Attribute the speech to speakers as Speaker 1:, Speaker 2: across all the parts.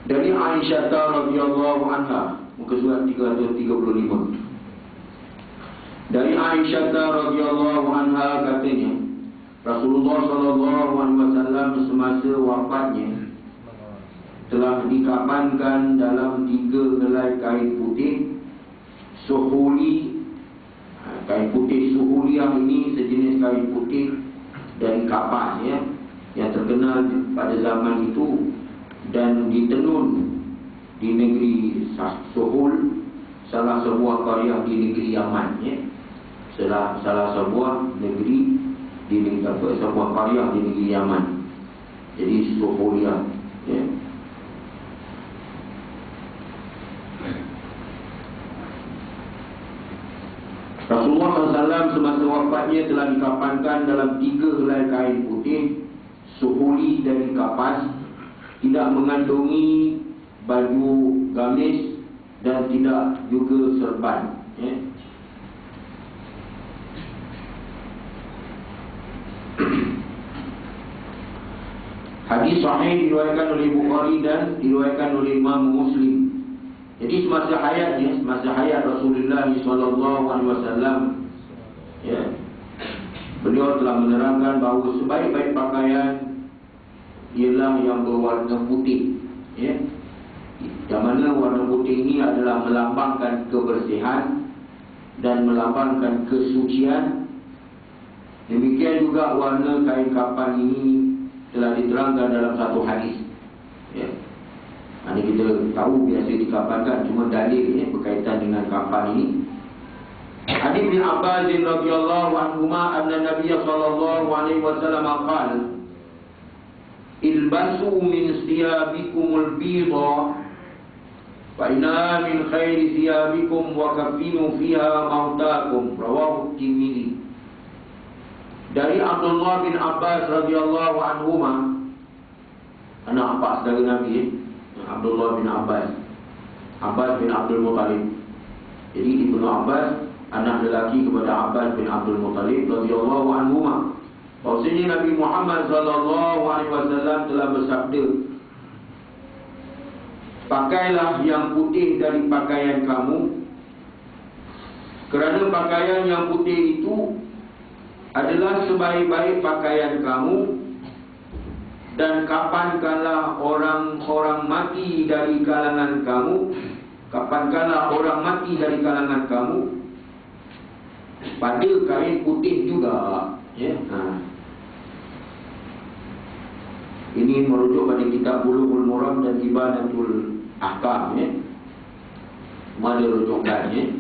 Speaker 1: Dari Aisyah radhiyallahu anha, muka surat 335. Dari Aisyah radhiyallahu anha katanya, Rasulullah sallallahu alaihi wasallam semasa wafatnya telah dikafankan dalam 3 helai kain putih suhuli. Kain putih suhuliyah ini sejenis kain putih dari kapas ya, yang terkenal pada zaman itu dan ditenun di negeri Suhul, salah sebuah karya di negeri Yaman ya. Salah sebuah negeri di negeri sebuah karya di negeri Yaman. Jadi Suhuliyah ya. Rasulullah SAW semasa wafatnya telah dikafankan dalam 3 helai kain putih suhuli dari kapas, tidak mengandungi baju gamis dan tidak juga serban ya. Hadis sahih diriwayatkan oleh Bukhari dan diriwayatkan oleh Imam Muslim. Jadi semasa hayat Rasulullah SAW ya, beliau telah menerangkan bahawa sebaik-baik pakaian ialah yang berwarna putih ya. Yang mana warna putih ini adalah melambangkan kebersihan dan melambangkan kesucian. Demikian juga warna kain kafan ini telah diterangkan dalam satu hadis ya. Ini kita tahu biasa dikafankan, cuma dalil ya, berkaitan dengan kafan ini. Hadis bin Abbas radhiyallahu anhuma anna Nabiy sallallahu alaihi wasallam qala ilbasu min thiyabikumul bidha fa inna min khairi thiyabikum wa kafinu fiha mautakum, rawahu Tirmidzi. Dari Abdullah bin Abbas radhiyallahu anhuma, anak apa saudara Nabi ya? Abdullah bin Abbas bin Abdul Muttalib. Jadi Ibnu Abbas anak lelaki kepada Abbas bin Abdul Muttalib radhiyallahu anhuma, bahwasanya Nabi Muhammad sallallahu alaihi wasallam telah bersabda, pakailah yang putih dari pakaian kamu, kerana pakaian yang putih itu adalah sebaik-baik pakaian kamu, dan kapankanlah orang-orang mati dari kalangan kamu, kapankanlah orang mati dari kalangan kamu pada kain putih juga ya. Ini merujuk pada kitab Bulughul Maram dan Ibanatul Ahkam ya. Mana rujukannya?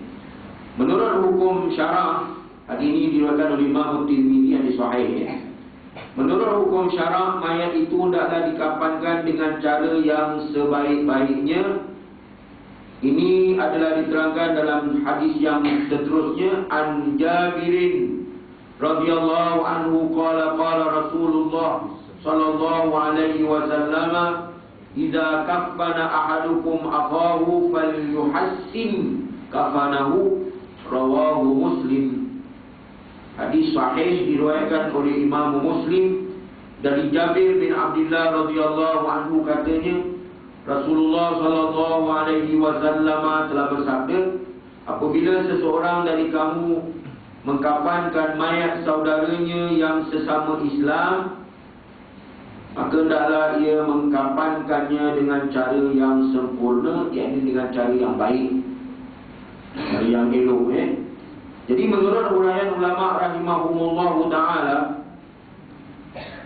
Speaker 1: Menurut hukum syarah, hadis ini diriwayatkan oleh Imam Tirmidzi yang sahih ya. Menurut hukum syarak, mayat itu hendaklah dikafankan dengan cara yang sebaik-baiknya. Ini adalah diterangkan dalam hadis yang seterusnya. An Jabirin radhiyallahu anhu qala Rasulullah sallallahu alaihi wasallam, idza kaffana ahadukum akhahu falyuhassin kafanahu, rawahu Muslim. Hadis sahih diriwayatkan oleh Imam Muslim dari Jabir bin Abdullah radhiyallahu anhu katanya, Rasulullah sallallahu alaihi wasallam telah bersabda, apabila seseorang dari kamu mengkafankan mayat saudaranya yang sesama Islam, maka hendaklah ia mengkafankannya dengan cara yang sempurna, iaitu dengan cara yang baik, cara yang elok ya. Jadi menurut uraian ulama rahimahumullahu ta'ala,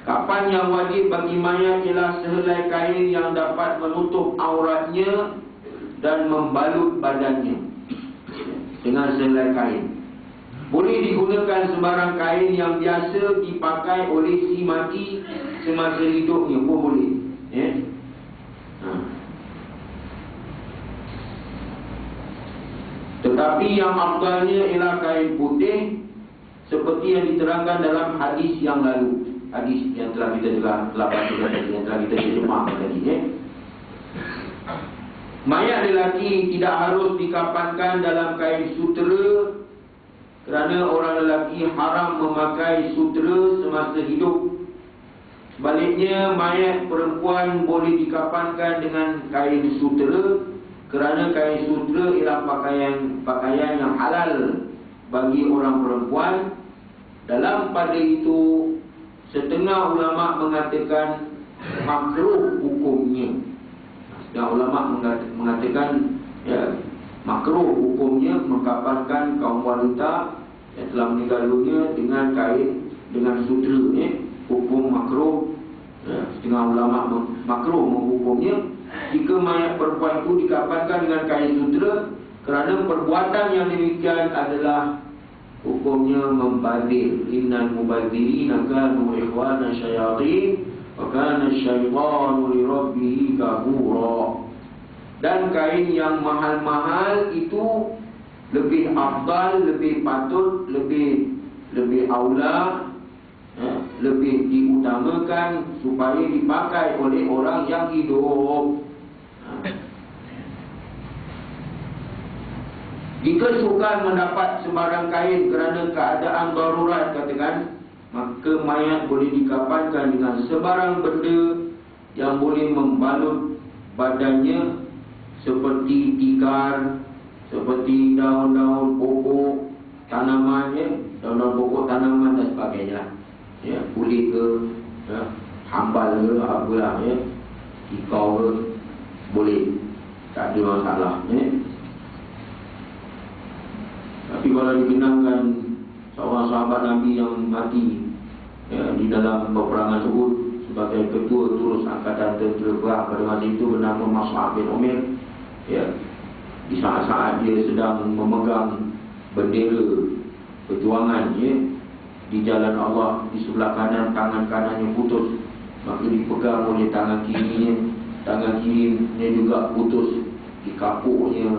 Speaker 1: kafan yang wajib bagi mayat ialah sehelai kain yang dapat menutup auratnya dan membalut badannya dengan sehelai kain. Boleh digunakan sembarang kain yang biasa dipakai oleh si mati semasa hidupnya pun boleh ya. Tetapi yang afdalnya ialah kain putih, seperti yang diterangkan dalam hadis yang lalu, hadis yang telah kita baca tadi, yang telah kita terjemahkan tadi ya. Mayat lelaki tidak harus dikafankan dalam kain sutera, kerana orang lelaki haram memakai sutera semasa hidup. Sebaliknya, mayat perempuan boleh dikafankan dengan kain sutera, kerana kain sutera ialah pakaian yang halal bagi orang perempuan. Dalam pada itu, setengah ulama mengatakan makruh hukumnya. Setengah ulama mengatakan makruh hukumnya mengkafankan kaum wanita yang telah meninggal dunia dengan kain, dengan sutera. Hukum makruh. Setengah ulama makruh menghukumnya jika mayat perempuan itu dikafankan dengan kain sutera, kerana perbuatan yang demikian adalah hukumnya membazir. Innal mubazirina kanu ikhwana syayatin wa kana asyaitanu li rabbih kafura. Dan kain yang mahal-mahal itu lebih afdal, lebih patut, lebih aula, lebih diutamakan supaya dipakai oleh orang yang hidup. Jika sukar mendapat sebarang kain kerana keadaan darurat, katakan, maka mayat boleh dikafankan dengan sebarang benda yang boleh membalut badannya, seperti tikar, seperti daun-daun pokok tanaman, daun-daun pokok tanaman dan sebagainya. Kulit ke, hambal ke, apalah, tikau ke, boleh, tak ada masalah. Tapi kalau dikenangkan seorang sahabat Nabi yang mati di dalam peperangan tersebut sebagai ketua terus angkatan tentera perang pada masa itu, bernama Mus'ab bin Umair, di saat-saat dia sedang memegang bendera perjuangan di jalan Allah, di sebelah kanan, tangan kanannya putus, maka dipegang oleh tangan kirinya, tangan kirinya juga putus, dikapuknya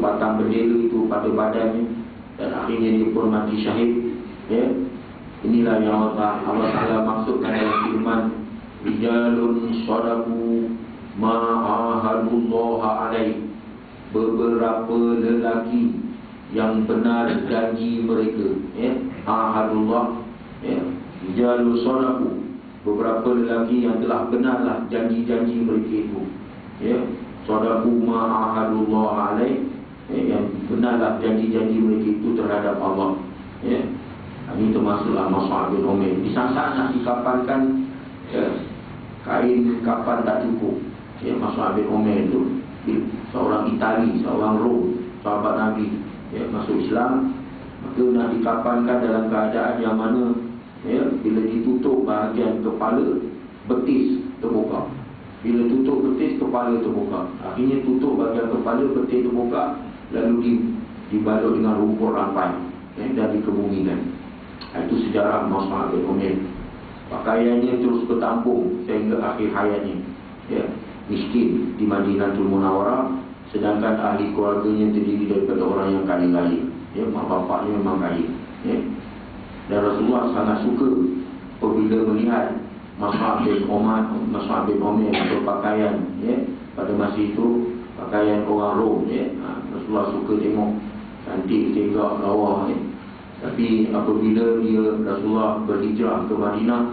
Speaker 1: batang bendera itu pada badannya, dan akhirnya dia pun mati syahid. Inilah yang Allah Ta'ala maksudkan dalam firman, rijalun shadaku ma'ahadullah alaih, beberapa lelaki yang benar janji mereka. Ahadullah, rijalun shadaku, beberapa lelaki yang telah benarlah janji-janji mereka itu. Shadaku ma'ahadullah alaih, yang benarlah janji-janji mereka itu terhadap Allah. Ini termasuklah Mus'ab bin Umair. Di saat nak dikafankan, kain kafan tak cukup. Mus'ab bin Umair itu seorang Itali, seorang Rom, sahabat Nabi, masuk Islam. Maka nak dikafankan dalam keadaan yang mana bila ditutup bahagian kepala, betis terbuka. Bila tutup betis, kepala terbuka. Akhirnya tutup bahagian kepala, betis terbuka, lalu dibalut dengan rumput rampai dan dikebumikan. Itu sejarah Mus'ab bin Umair. Pakaiannya terus bertampung sehingga akhir hayatnya. Miskin di Madinatul Munawwarah, sedangkan ahli keluarganya terdiri daripada orang yang kaya-kaya. Mak bapaknya memang kaya. Dan Rasulullah sangat suka apabila melihat Mus'ab bin Umair berpakaian pada masa itu, pakaian orang Rom. Rasulullah suka tengok, cantik, tegak, lawa. Tapi apabila Rasulullah berhijrah ke Madinah,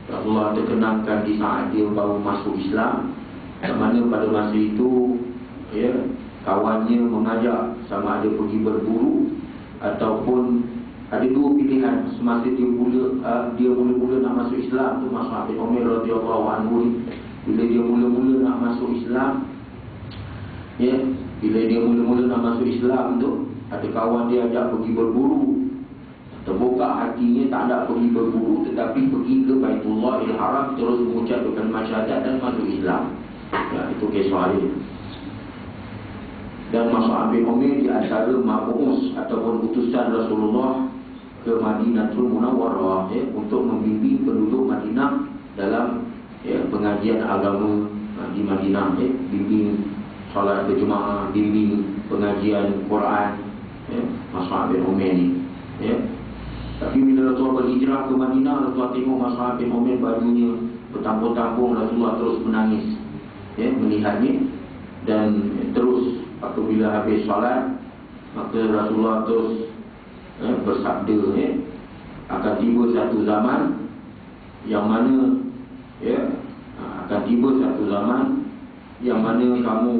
Speaker 1: Rasulullah terkenangkan di saat dia baru masuk Islam, yang mana pada masa itu kawannya mengajak sama ada pergi berburu ataupun ada dua pilihan. Semasa dia mula-mula nak masuk Islam tu, Mus'ab bin Umair radhiyallahu anhu ni, bila dia mula-mula nak masuk Islam, bila dia mula-mula nak masuk Islam tu, ada kawan dia ajak pergi berburu. Terbuka hatinya, tak nak pergi berburu, tetapi pergi ke Baitullahil Haram, terus mengucapkan syahadat dan masuk Islam. Itu kisah dia. Dan Mus'ab bin Umair di antara mab'us ataupun utusan Rasulullah ke Madinatul Munawwarah untuk membimbing penduduk Madinah dalam pengajian agama di Madinah, bimbing solat berjemaah, bimbing pengajian Quran. Mus'ab bin Umair ni. Tapi bila Rasulullah berhijrah ke Madinah, Rasulullah tengok Mus'ab bin Umair bajunya bertampung-tampung, Rasulullah terus menangis melihatnya. Dan terus apabila habis salat, maka Rasulullah terus bersabda, akan tiba satu zaman yang mana akan tiba satu zaman yang mana kamu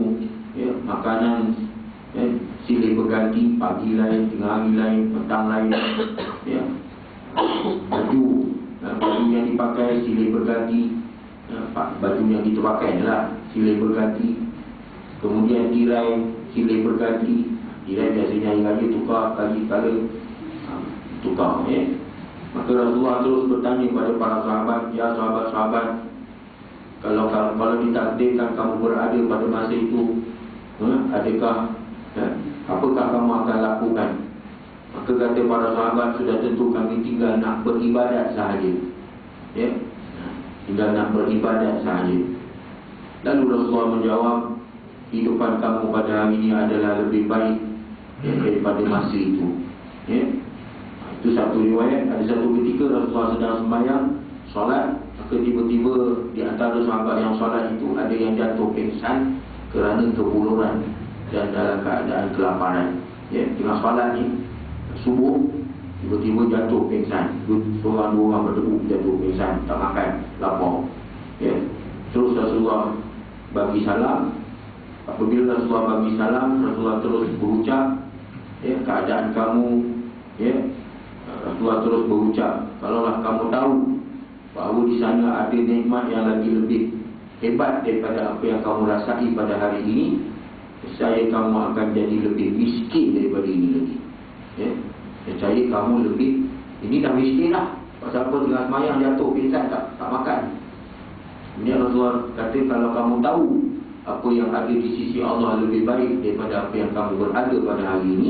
Speaker 1: makanan silih berganti, pagi lain, tengah hari lain, petang lain, baju yang dipakai silih berganti, baju yang kita pakai adalah silih berganti. Kemudian tirai silih berganti. Tirai biasanya hari raya tukar, pagi kala tukar. Maka Rasulullah terus bertanya kepada para sahabat, ya sahabat-sahabat, kalau ditakdirkan kamu berada pada masa itu, adakah apakah kamu akan lakukan? Maka kata para sahabat, sudah tentu kami tinggal nak beribadat sahaja. Tinggal nak beribadat sahaja. Lalu Rasulullah menjawab, kehidupan kamu pada hari ini adalah lebih baik daripada masa itu. Itu satu riwayat. Ada satu ketika Rasulullah sedang sembahyang solat, maka tiba-tiba di antara sahabat yang solat itu ada yang jatuh pingsan kerana kebuluran dan dalam keadaan kelaparan. Tengah solat ni subuh, tiba-tiba jatuh pingsan. Seorang dua orang berdebu jatuh pingsan, tak makan, lapar. Terus Rasulullah bagi salam. Apabila Rasulullah bagi salam, Rasulullah terus berucap, keadaan kamu, Rasulullah terus berucap, kalaulah kamu tahu bahawa di sana ada nikmat yang lagi lebih hebat daripada apa yang kamu rasai pada hari ini, saya kamu akan jadi lebih miskin daripada ini lagi. Saya kamu lebih, ini dah miskin lah. Pasal apa tengah semayang jatuh pingsan, tak makan. Ini Rasulullah kata, kalau kamu tahu apa yang ada di sisi Allah lebih baik daripada apa yang kamu berada pada hari ini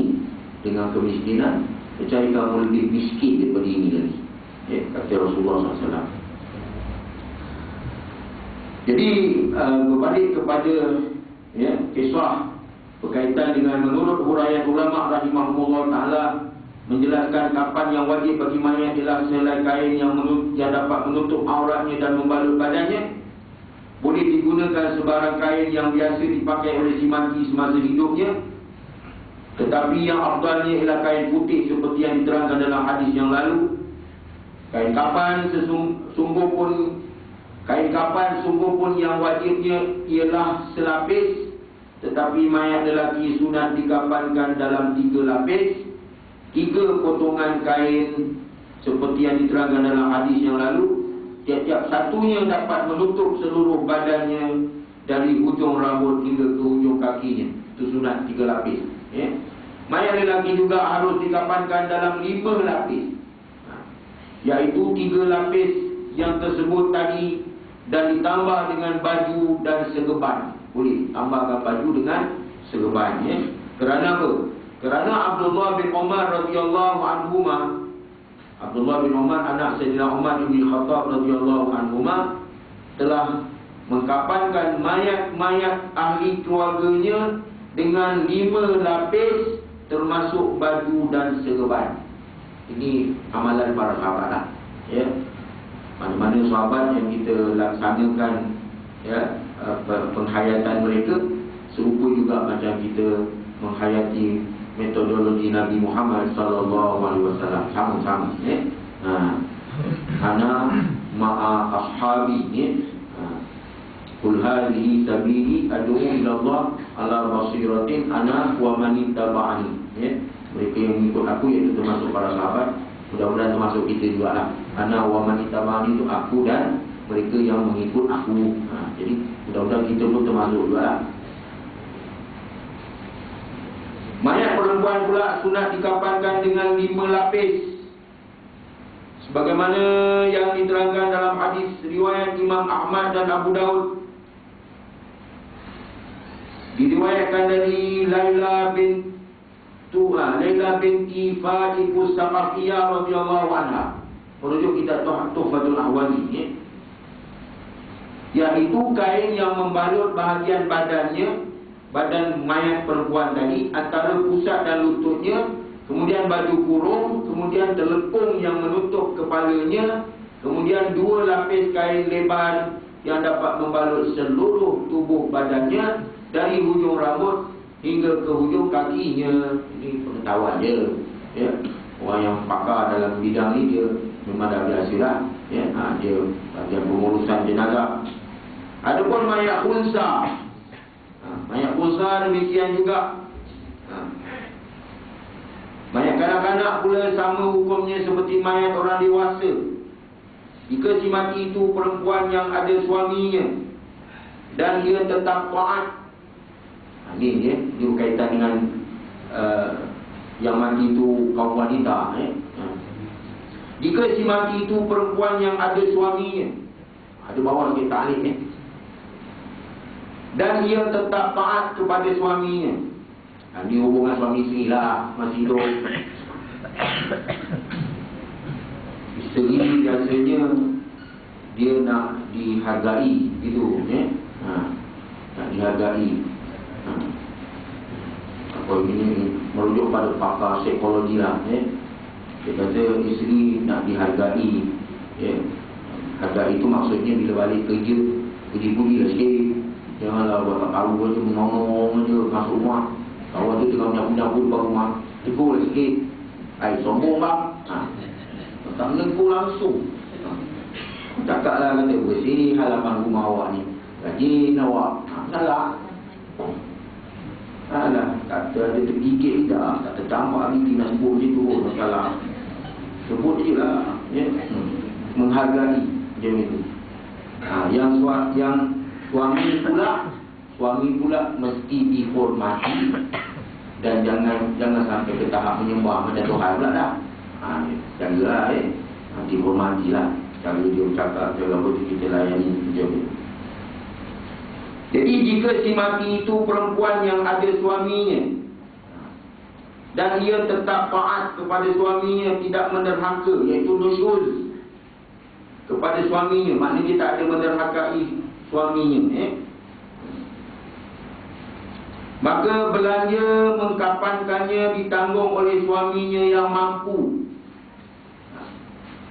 Speaker 1: dengan kemiskinan, percaya kamu lebih miskin daripada ini lagi. Kata Rasulullah SAW. Jadi berbalik kepada kisah berkaitan dengan menurut huraian ulama rahimahumullah ta'ala, menjelaskan kapan yang wajib bagi mayat ialah selai kain yang dapat menutup auratnya dan membalut badannya. Boleh digunakan sebarang kain yang biasa dipakai oleh si mati semasa hidupnya, tetapi yang afdalnya ialah kain putih seperti yang diterangkan dalam hadis yang lalu. Kain kapan sungguh pun yang wajibnya ialah selapis, tetapi mayat lelaki sunat dikafankan dalam 3 lapis, 3 potongan kain seperti yang diterangkan dalam hadis yang lalu. Tiap-tiap satunya dapat menutup seluruh badannya dari hujung rambut hingga ke hujung kakinya. Itu sunat 3 lapis. Mayat lelaki juga harus dikafankan dalam 5 lapis, iaitu 3 lapis yang tersebut tadi dan ditambah dengan baju dan segeban. Boleh tambahkan baju dengan segeban. Kerana apa? Kerana Abdullah bin Umar radhiyallahu anhuma, Abdullah bin Umar anak Sayyidina Umar bin Khattab radhiyallahu anhuma, telah mengkafankan mayat-mayat ahli keluarganya dengan 5 lapis termasuk baju dan serban. Ini amalan para sahabat lah. Mana-mana sahabat yang kita laksanakan penghayatan mereka serupa juga macam kita menghayati metodologi Nabi Muhammad SAW. Sama-sama. Ana ma'a ashabi. Qul hadhihi sabili ad'u ila Allah ala basiratin ana wa man ittaba'ani. Mereka yang mengikut aku, iaitu termasuk para sahabat, mudah-mudahan termasuk kita juga lah. Ana wa man ittaba'ani itu aku dan mereka yang mengikut aku. Jadi mudah-mudahan kita pun termasuk juga lah. Mayat perempuan pula sunat dikafankan dengan 5 lapis, sebagaimana yang diterangkan dalam hadis riwayat Imam Ahmad dan Abu Daud. Diriwayatkan dari Laila binti Fadibus Saqafiyah radhiyallahu anha, merujuk kitab Tuhfatul Ahwazi, iaitu kain yang membalut bahagian badan mayat perempuan tadi, antara pusat dan lututnya, kemudian baju kurung, kemudian telepung yang menutup kepalanya, kemudian 2 lapis kain lebar yang dapat membalut seluruh tubuh badannya dari hujung rambut hingga ke hujung kakinya. Ini pengetahuan dia. Orang yang pakar dalam bidang ini dia memang dah biasa lah. Ya, dia bagian pengurusan jenazah. Adapun mayat unsa, mayat unsa demikian juga. Mayat kanak-kanak pula sama hukumnya seperti mayat orang dewasa. Jika si mati itu perempuan yang ada suaminya dan ia tetap taat. Ini berkaitan dengan yang mati itu kaum wanita. Jika si mati itu perempuan yang ada suaminya, ada bawah sikit taklid dan ia tetap taat kepada suaminya. Ini hubungan suami isteri lah, masih hidup. Isteri biasanya dia nak dihargai, gitu, nak dihargai. Apa ini merujuk pada pakar psikologi lah. Dia kata isteri nak dihargai. Hargai itu maksudnya bila balik kerja, puji-puji lah sikit. Janganlah buat tak tahu je, mengomong je masuk rumah. Kawan tu tengah menyapu-nyapu depan rumah, tegur lah sikit. Sombong bang. Tak menegur langsung. Cakap lah, kata bersih halaman rumah awak ni, rajin awak. Salah. Alah, kata ada tergigit tidak, tak tertampak lagi nak sebut macam tu. Salah. Sebut je lah, menghargai macam itu. Yang suami pula mesti dihormati dan jangan sampai ke tahap menyembah macam Tuhan pula dah. Jagalah, dihormatilah. Cara dia bercakap, cara apa kita layani macam tu. Jadi jika si mati itu perempuan yang ada suaminya dan ia tetap taat kepada suaminya, tidak menderhaka, iaitu nusyuz kepada suaminya, maknanya dia tak ada menderhakai suaminya, maka belanja mengkafankannya ditanggung oleh suaminya yang mampu.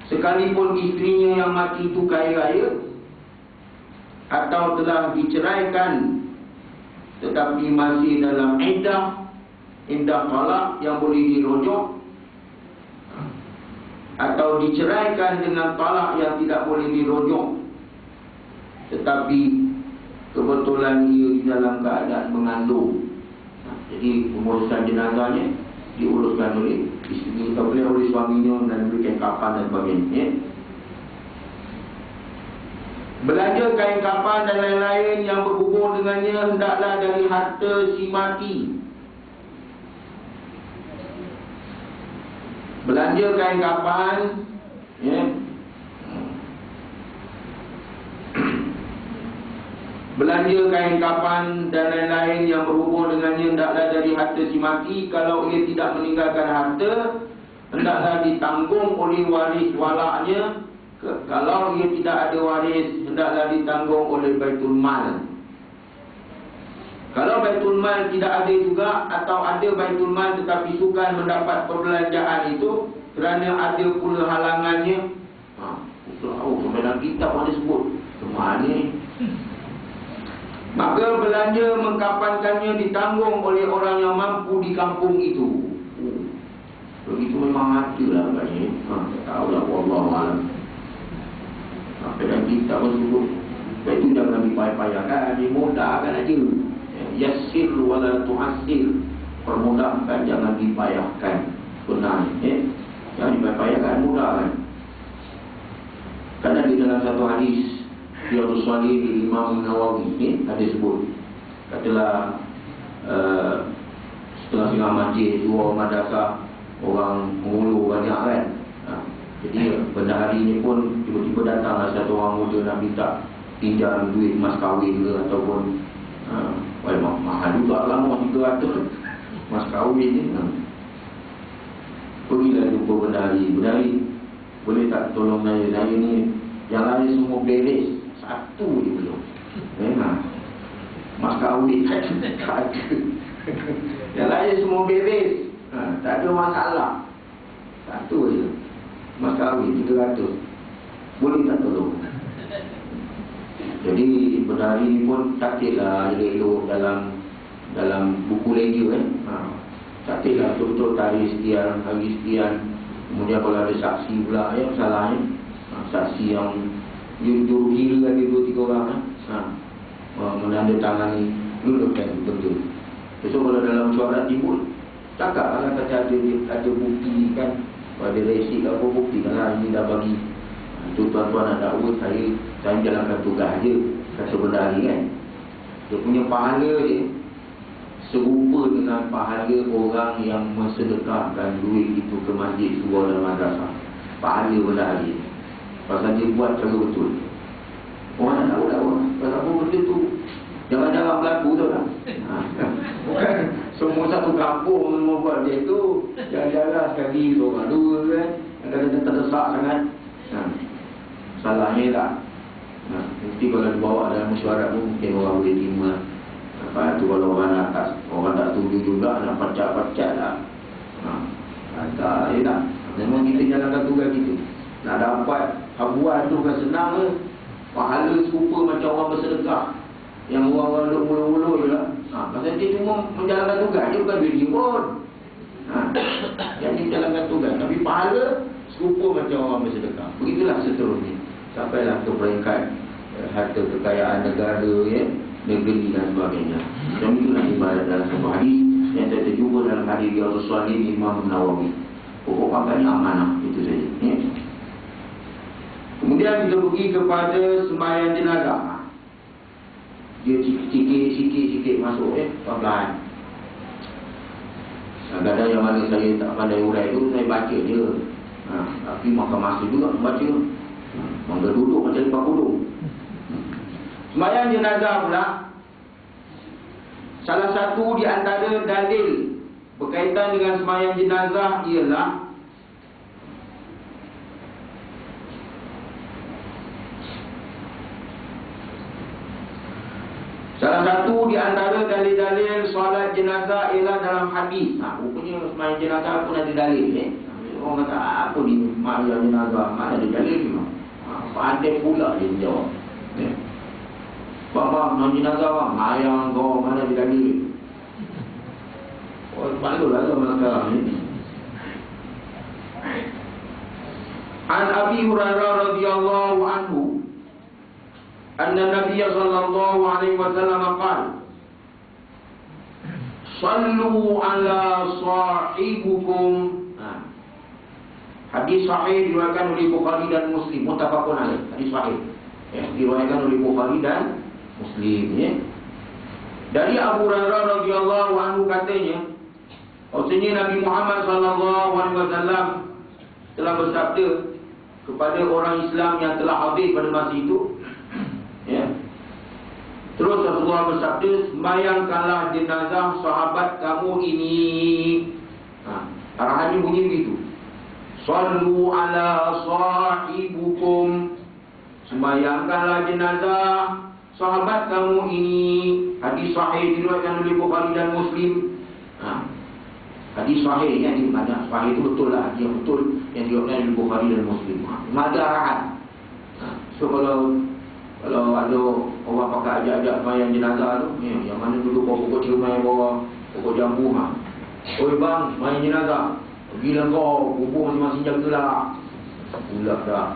Speaker 1: Sekalipun isterinya yang mati itu kaya raya atau telah diceraikan tetapi masih dalam iddah talak yang boleh dirujuk, atau diceraikan dengan talak yang tidak boleh dirujuk tetapi kebetulan ia di dalam keadaan mengandung. Jadi pengurusan jenazahnya diuruskan oleh isteri, oleh suaminya dan diberikan kafan dan sebagainya. Belanja kain kafan dan lain-lain yang berhubung dengannya hendaklah dari harta si mati. Belanja kain kafan, belanja kain kafan dan lain-lain yang berhubung dengannya hendaklah dari harta si mati. Kalau ia tidak meninggalkan harta, hendaklah ditanggung oleh waris walaknya. Kalau ia tidak ada waris, hendaklah ditanggung oleh Baitul Mal. Kalau Baitul Mal tidak ada juga, atau ada Baitul Mal tetapi sukar mendapat perbelanjaan itu kerana ada pula halangannya. Sampai dalam kitab ada sebut semua ni. Maka belanja mengkafankannya ditanggung oleh orang yang mampu di kampung itu. Begitu memang ada lah agaknya. Tak tahulah, wallahualam. Sampai dalam kitab pun sebut. Sebab itu jangan dipayah-payahkan, dimudahkan aja. Yassir wala tu'assir. Permudahkan, jangan dipayahkan. Benar, jangan dipayah-payahkan, mudahkan. Kerana di dalam satu hadis Riyadhus Shalihin Imam Nawawi ada sebut, katalah setelah singgah masjid, dua madrasah, orang mengulu banyak kan. Jadi benda hari ini pun tiba-tiba datanglah satu orang muda nak minta pinjam duit mas kahwin ke, ataupun mahal juga lah, $300 mas kahwin ni. Pergilah jumpa benda hari, boleh tak tolong saya ni, yang lain semua beres, satu je belum. Mas kahwin tak ada. Yang lain semua beres, tak ada masalah. Satu je, mas kahwin $300. Boleh tak tolong? Jadi pada hari ni pun taktiklah elok-elok dalam buku ledger taktiklah betul-betul tarikh sekian, hari sekian. Kemudian kalau ada saksi pula, salahnya saksi yang juru kira ada 2-3 orang menandatangani lulukan betul. Besok kalau dalam mesyuarat timbul, cakap lah kata ada bukti kan, ada resip apa bukti kan, ini dah bagi tu tuan-tuan nak dakwa, saya jalankan tugas je, kata berdari kan. Dia punya pahala dia serupa dengan pahala orang yang mensedekahkan duit itu ke masjid, surau dan madrasah. Pahala berdari pasal dia buat cara betul. Orang nak tahu dah pasal apa benda tu jangan-jangan berlaku tu lah. Bukan semua satu kampung semua buat dia tu. Jangan-jangan sekali seorang dua kan, kadang-kadang terdesak sangat. Salahnya tak. Mesti kalau dibawa dalam mesyuarat pun mungkin orang boleh terima. Lepas tu kalau orang tak setuju juga, nak pacak-pacak lah. Tak, tak. Memang kita jalankan tugas kita. Nak dapat habuan tu kan senang ke. Pahala serupa macam orang bersedekah, yang orang-orang duduk mulu-mulu je lah. Pasal dia cuma menjalankan tugas, dia bukan duit dia pun. Yang dia menjalankan tugas, tapi pahala serupa macam orang bersedekah. Begitulah seterusnya, sampailah ke peringkat harta kekayaan negara, ya, negeri dan sebagainya. Dan itulah ibadat dalam satu hadis yang saya terjumpa dalam hadis Riyadhus Shalihin Imam Nawawi. Pokok pangkalnya amanah, itu saja, ya. Kemudian kita pergi kepada sembahyang jenazah. Dia sikit-sikit masuk, pelan-pelan. Kadang-kadang yang mana saya tak pandai urai tu, saya baca je. Tapi makan masa juga membaca. Mangga duduk macam lipat kudung. Sembahyang jenazah pula, salah satu di antara dalil berkaitan dengan sembahyang jenazah ialah salah satu di antara dalil-dalil solat jenazah ialah dalam hadis. Rupanya sembahyang jenazah pun ada dalil, Orang kata apa ni sembahyang jenazah, mana ada dalil ni? Pandai pula dia jawab. Bang, sembahyang jenazah bang, ayang kau mana ada dalil? Oh, malulah zaman sekarang ni. An Abi Hurairah radhiyallahu anhu anna Nabiy sallallahu alaihi wasallam qala sallu ala sahibukum. Hadis sahih diriwayatkan oleh Bukhari dan Muslim, muttafaqun alaih. Hadis sahih, diriwayatkan oleh Bukhari dan Muslim, ya. Dari Abu Hurairah radhiyallahu anhu katanya, bahwasanya Nabi Muhammad sallallahu alaihi wasallam telah bersabda kepada orang Islam yang telah hadir pada masa itu, ya. Terus Rasulullah bersabda, sembahyangkanlah jenazah sahabat kamu ini. Arahannya bunyi begitu. Sallu ala sahibukum. Sembahyangkanlah jenazah sahabat kamu ini. Hadis sahih diriwayatkan oleh Bukhari dan Muslim. Hadis sahih, yang dimana sahih itu betul lah, yang betul yang diriwayatkan oleh Bukhari dan Muslim. Ada arahan. So kalau ada orang pakai ajak-ajak sembahyang jenazah tu, yang mana dulu pokok cermai bawah pokok jambu, oi bang, sembahyang jenazah, pergilah kau kubur masing-masing jagalah. Pula dah.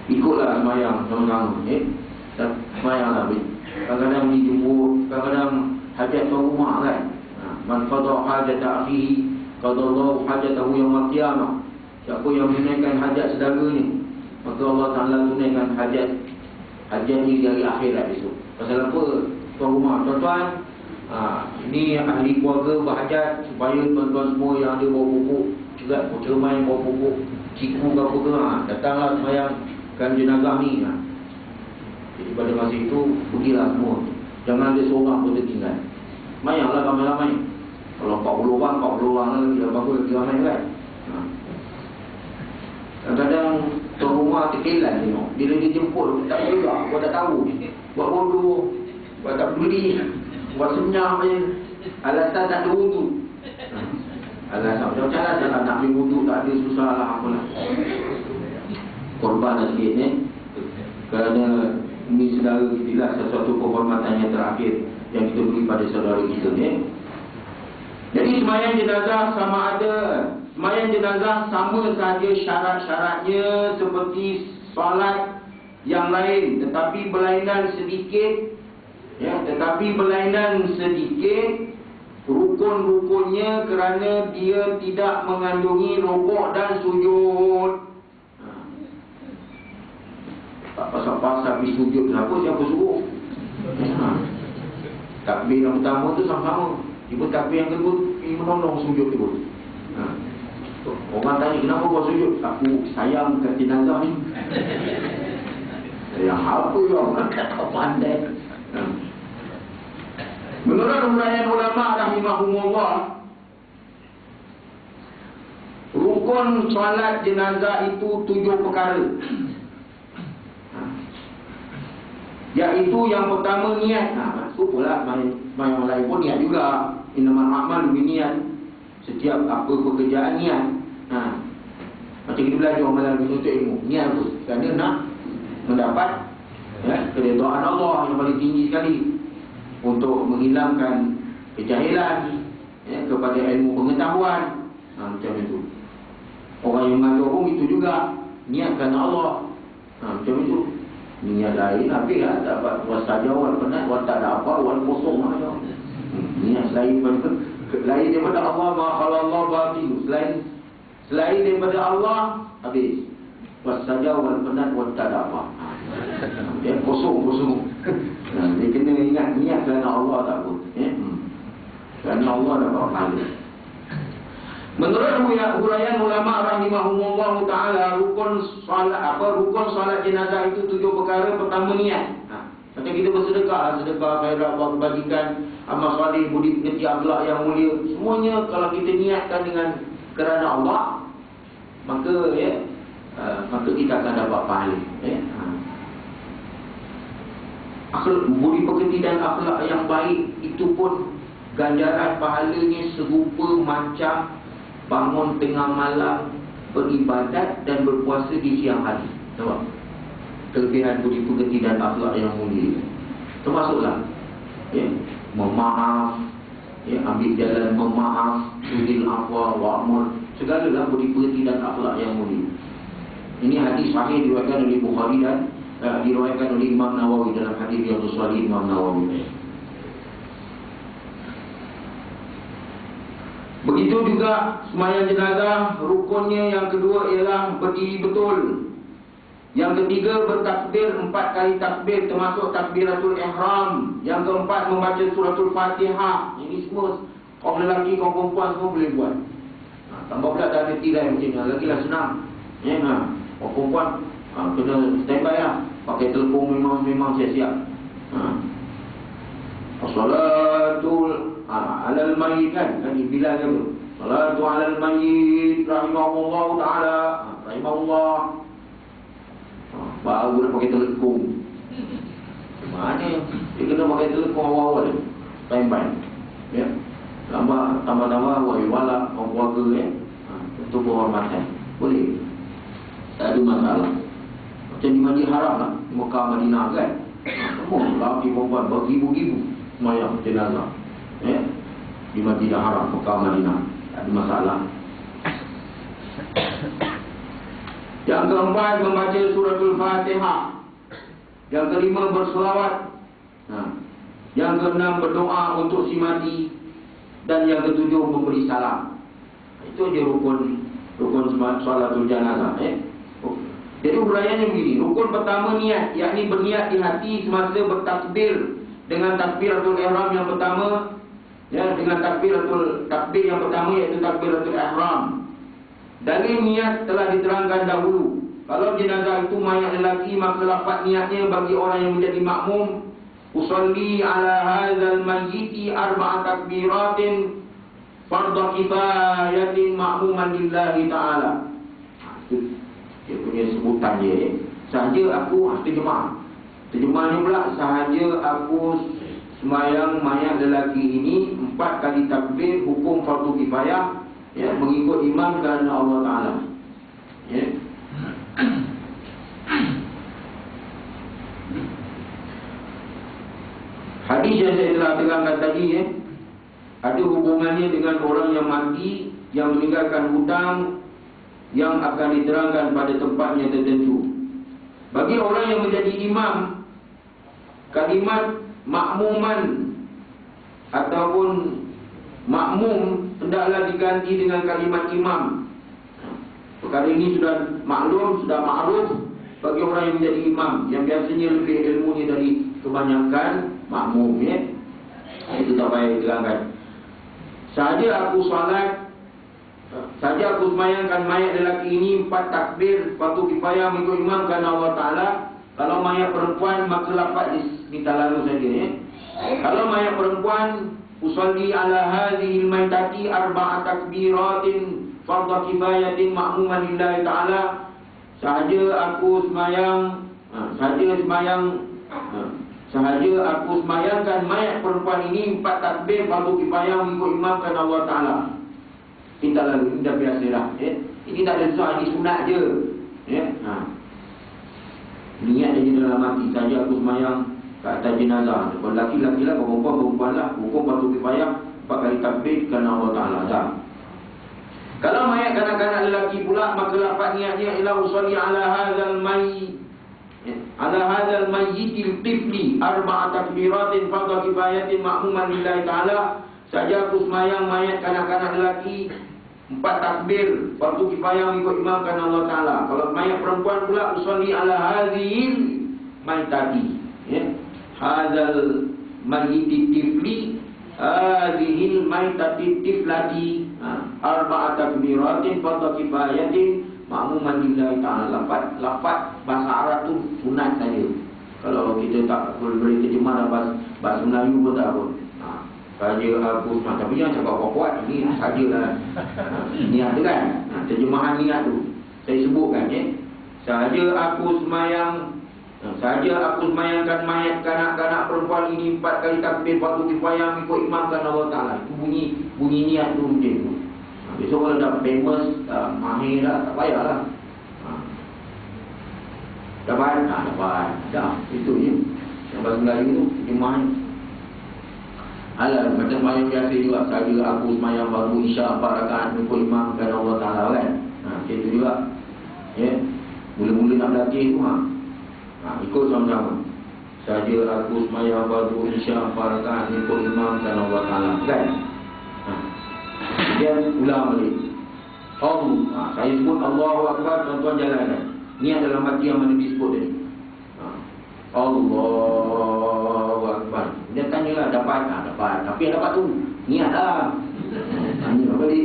Speaker 1: Ikutlah sembahyang sama-sama, sembahyanglah. Kadang-kadang dijemput, kadang-kadang hajat tuan rumah kan. Man qada hajata akhihi qadallahu hajatahu yaumil qiyamah. Siapa yang menunaikan hajat saudaranya, maka Allah Ta'ala tunaikan hajat ni dari akhirat esok. Pasal apa? Tuan rumah, tuan-tuan, ini ahli keluarga berhajat supaya tuan-tuan semua yang ada bawa pupuk, cerat, cermai bawa pupuk, ciku ke apa ke, datanglah sembahyangkan jenazah ni. Jadi pada masa itu, pergilah semua. Jangan ada seorang pun tertinggal. Sembahyanglah ramai-ramai. Kalau 40 orang lah lagi, dah bagus lagi ramai kan. Kadang-kadang tuan rumah terkelan tengok. Bila dia jemput, tak juga, kau tak tahu. Buat bodoh, buat tak peduli, buat senyap je. Alasan tak ada wudu. Alasan macam-macam lah, jangan nak ambil wudu, tak ada, susah lah, apalah. Korban lah sikit ni. Kerana ini saudara kita lah, sesuatu penghormatan yang terakhir yang kita beri pada saudara kita ni. Jadi sembahyang jenazah sama ada sembahyang jenazah sama sahaja syarat-syaratnya seperti solat yang lain, tetapi berlainan sedikit. Rukun-rukunnya kerana dia tidak mengandungi rukuk dan sujud. Tak pasal-pasal pergi sujud siapa suruh? Takbir yang pertama tu sama-sama. Tiba takbir yang kedua pergi menolong sujud tu. Orang tanya, kenapa kau sujud? Aku sayang kat jenazah ni. Sayang apa yang kata pandai. Menurut uraian ulama rahimahumullah, rukun solat jenazah itu 7 perkara. Iaitu yang pertama niat. Itu pula yang lain pun niat juga. Innamal a'malu binniyat. Setiap apa pekerjaan niat. Macam kita belajar melalui menuntut ilmu, niat tu kerana nak mendapat keridhaan Allah yang paling tinggi sekali, untuk menghilangkan kejahilan kepada ilmu pengetahuan. Macam itu. Orang yang mengajar pun itu juga, niat kerana Allah. Macam itu. Niat lain habis lah, dapat wasaja wal penat wal tak ada apa wal kosong aja. Niat lain daripada Allah, ma khalallah batil. Selain daripada Allah habis. Wasaja wal penat wal tak ada apa. Dia kosong. Dia kena ingat niat kerana Allah tak pun. Kerana Allah dapat pahala. Menurut huraian ulama rahimahumullah taala, rukun solat jenazah itu 7 perkara. Pertama niat. Macam kita bersedekah, khairat, bagikan amal soleh, budi pekerti, akhlak yang mulia, semuanya kalau kita niatkan dengan kerana Allah, maka kita akan dapat pahala. Budi pekerti dan akhlak yang baik itu pun ganjaran pahalanya serupa macam bangun tengah malam, beribadat dan berpuasa di siang hari. Nampak? Kelebihan budi pekerti dan akhlak yang mulia. Termasuklah memaaf, ambil jalan memaaf, sudil afwa wa'amur, segalalah budi pekerti dan akhlak yang mulia. Ini hadis sahih diriwayatkan oleh Bukhari dan diriwayatkan oleh Imam Nawawi dalam hadis Riyadhus Shalihin Imam Nawawi. Begitu juga sembahyang jenazah, rukunnya yang kedua ialah berdiri betul. Yang ketiga bertakbir 4 kali takbir, termasuk takbiratul ihram. Yang keempat membaca suratul Fatihah. Ini semua kaum lelaki, kaum perempuan semua boleh buat. Tambah pula tak ada tirai macam ni, lagilah senang. Kaum perempuan kena standby lah. Pakai telefon memang siap-siap. As-salatul alal mayyit kan Bilal tu. Salatu alal mayyit rahimahullah taala. Rahimahullah. Baru nak pakai telekung. Mana dia kena pakai telekung awal-awal. Standby. Tambah-tambah wala keluarga untuk penghormatan. Boleh. Tak ada masalah. Macam di Madinah Haram lah, Mekah Madinah kan. Semua lelaki perempuan beribu-ribu sembahyang jenazah. Di Madinah Haram, Mekah Madinah. Tak ada masalah. Yang keempat membaca suratul Fatihah. Yang kelima berselawat. Yang keenam berdoa untuk si mati. Dan yang ketujuh memberi salam. Itu je rukun salatul janazah. Jadi uraiannya begini. Rukun pertama niat, yakni berniat di hati semasa bertakbir dengan takbiratul ihram yang pertama. Dengan takbir yang pertama iaitu takbiratul ihram. Dalil niat telah diterangkan dahulu. Kalau jenazah itu mayat lelaki, maka lafaz niatnya bagi orang yang menjadi makmum, usolli ala hadzal mayyiti 4 takbiratin fardhu kifayatin ma'muman lillahi ta'ala. Itu dia punya sebutan dia. Sahaja aku terjemahnya pula, sahaja aku sembahyang mayat lelaki ini 4 kali takbir, hukum fardu kifayah, mengikut imam kerana Allah Ta'ala. Hadis yang saya telah terangkan tadi ada hubungannya dengan orang yang mati yang meninggalkan hutang yang akan diterangkan pada tempatnya tertentu. Bagi orang yang menjadi imam, kalimat makmuman ataupun makmum hendaklah diganti dengan kalimat imam. Perkara ini sudah maklum, sudah ma'ruf bagi orang yang menjadi imam, yang biasanya lebih ilmunya dari kebanyakan makmum, ya. Itu tak payah diterangkan. Saja aku semayangkan mayat lelaki ini 4 takbir, fardu kifayah mengikut imam kerana Allah Ta'ala. Kalau mayat perempuan maka lafaz kita lalu saja, ya. Kalau mayat perempuan, usalli ala hadhil maitati 4 takbiratin fardu kifayatin ma'muman lillahi ta'ala. Sahaja aku semayangkan mayat perempuan ini 4 takbir fardu kifayah mengikut imam kerana Allah Ta'ala. Kita lalu, ini dah biasa dah, ya. Ini tak ada susah, ini sunat je, ya. Niat dia dalam hati, saja aku semayang ke atas jenazah. Kalau laki-laki lah, kalau perempuan lah, hukum fardu kifayah 4 kali takbir kerana Allah Ta'ala. Dah. Kalau mayat kanak-kanak lelaki pula, maka lafaz niatnya ialah usolli ala hadzal mayyitil tifli 4 takbiratin fardu kifayatin ma'muman lillahi ta'ala. Saja aku semayang mayat kanak-kanak lelaki 4 takbir fardu kifayah mengikut imam kerana Allah Ta'ala. Kalau mayat perempuan pula, usolli ala hadzil maitati, ya. Hadzal mayyitil tifli hadhil maitati tiflati 4 takbiratin fardu kifayatin ma'muman lillahi ta'ala. Lafaz bahasa Arab tu sunat saja. Kalau kita tak boleh terjemah bahasa Melayu pun tak pun. Saja aku, tapi jangan cakap kuat-kuat. Ini sajalah niat tu kan. Terjemahan niat tu saya sebutkan, ya. Saja aku semayangkan mayat kanak-kanak perempuan ini 4 kali takbir fardu kifayah mengikut imam kerana Allah Ta'ala. Itu bunyi niat tu macam tu. Besok kalau dah famous, mahir dah, tak payahlah. Dapat? Dapat. Dah, itu je. Yang bahasa Melayu tu, terjemahan. Alah, macam semayang biasa juga. Saja aku semayang fardu isyak 4 rakaat mengikut imam kerana Allah Ta'ala, kan. Macam tu juga, ya. Mula-mula nak berlatih tu, ikut sama-sama. Saja aku semayang fardu isyak 4 rakaat mengikut imam kerana Allah Ta'ala, kan. Kemudian ulang balik. Saya sebut Allahu Akbar, tuan-tuan jalankan. Niat dalam hati yang mana disebut tadi. Allahu Akbar. Dia tanyalah, dapat? Dapat. Tapi yang dapat tu niat lah. Tanya balik.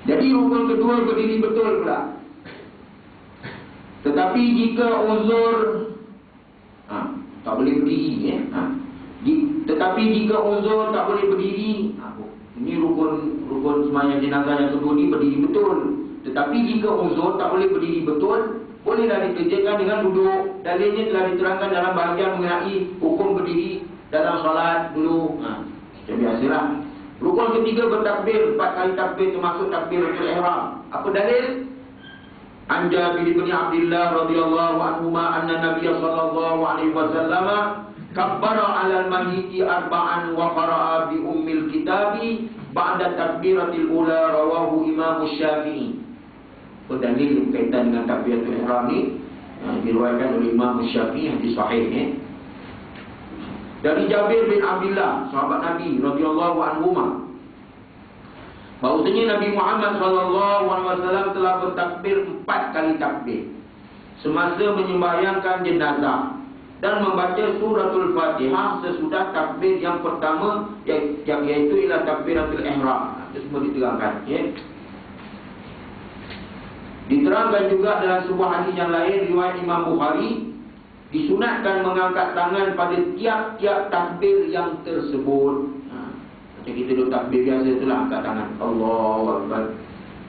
Speaker 1: Jadi rukun kedua berdiri betul pula. Tetapi jika uzur tak boleh berdiri, ya. Tetapi jika uzur tak boleh berdiri, ini rukun semayang jenazah yang kedua ni berdiri betul. Tetapi jika uzur tak boleh berdiri betul, bolehlah dikerjakan dengan duduk. Dalilnya telah diterangkan dalam bahagian mengenai hukum berdiri dalam solat dulu. Macam biasalah. Rukun ketiga bertakbir 4 kali takbir termasuk takbiratul ihram. Apa dalil? An Jabir bin Abdullah radhiyallahu anhuma anna Nabiy sallallahu alaihi wasallam kabbara 'alal mayyiti 4 wa qara'a bi ummil kitabi ba'da takbiratil ula, rawahu Imam Syafi'i. Berdalil berkaitan dengan takbiratul ihram ni diriwayatkan oleh Imam Syafi'i, hadis sahih, ya. Dari Jabir bin Abdullah, sahabat Nabi radhiyallahu anhuma, bahawasanya Nabi Muhammad sallallahu alaihi wasallam telah bertakbir 4 kali takbir semasa menyembahyangkan jenazah dan membaca suratul Fatihah sesudah takbir yang pertama, iaitu ialah takbiratul ihram. Itu semua diterangkan, ya. Diterangkan juga dalam sebuah hadis yang lain riwayat Imam Bukhari, disunatkan mengangkat tangan pada tiap-tiap takbir yang tersebut. Macam kita duduk takbir biasa itulah, angkat tangan, Allahu Akbar.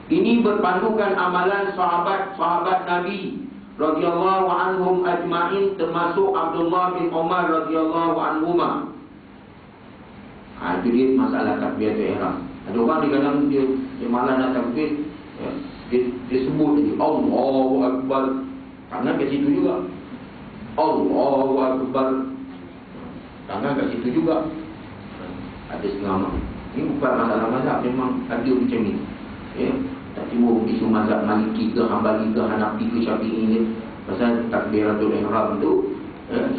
Speaker 1: Ini berpandukan amalan sahabat-sahabat Nabi radhiyallahu anhum ajma'in, termasuk Abdullah bin Umar radhiyallahu anhuma. Itu dia masalah takbiratul ihram. Ada orang di dalam dia malas nak takbir, dia sebut tadi Allahu Akbar, tangan kat situ juga. Allahu Akbar, tangan kat situ juga. Ada setengah Ini bukan masalah mazhab, memang ada macam ni. Ya, tak timbul isu mazhab Maliki ke, Hambali ke, Hanafi ke, Syafi'i ni. Pasal takbiratul ihram tu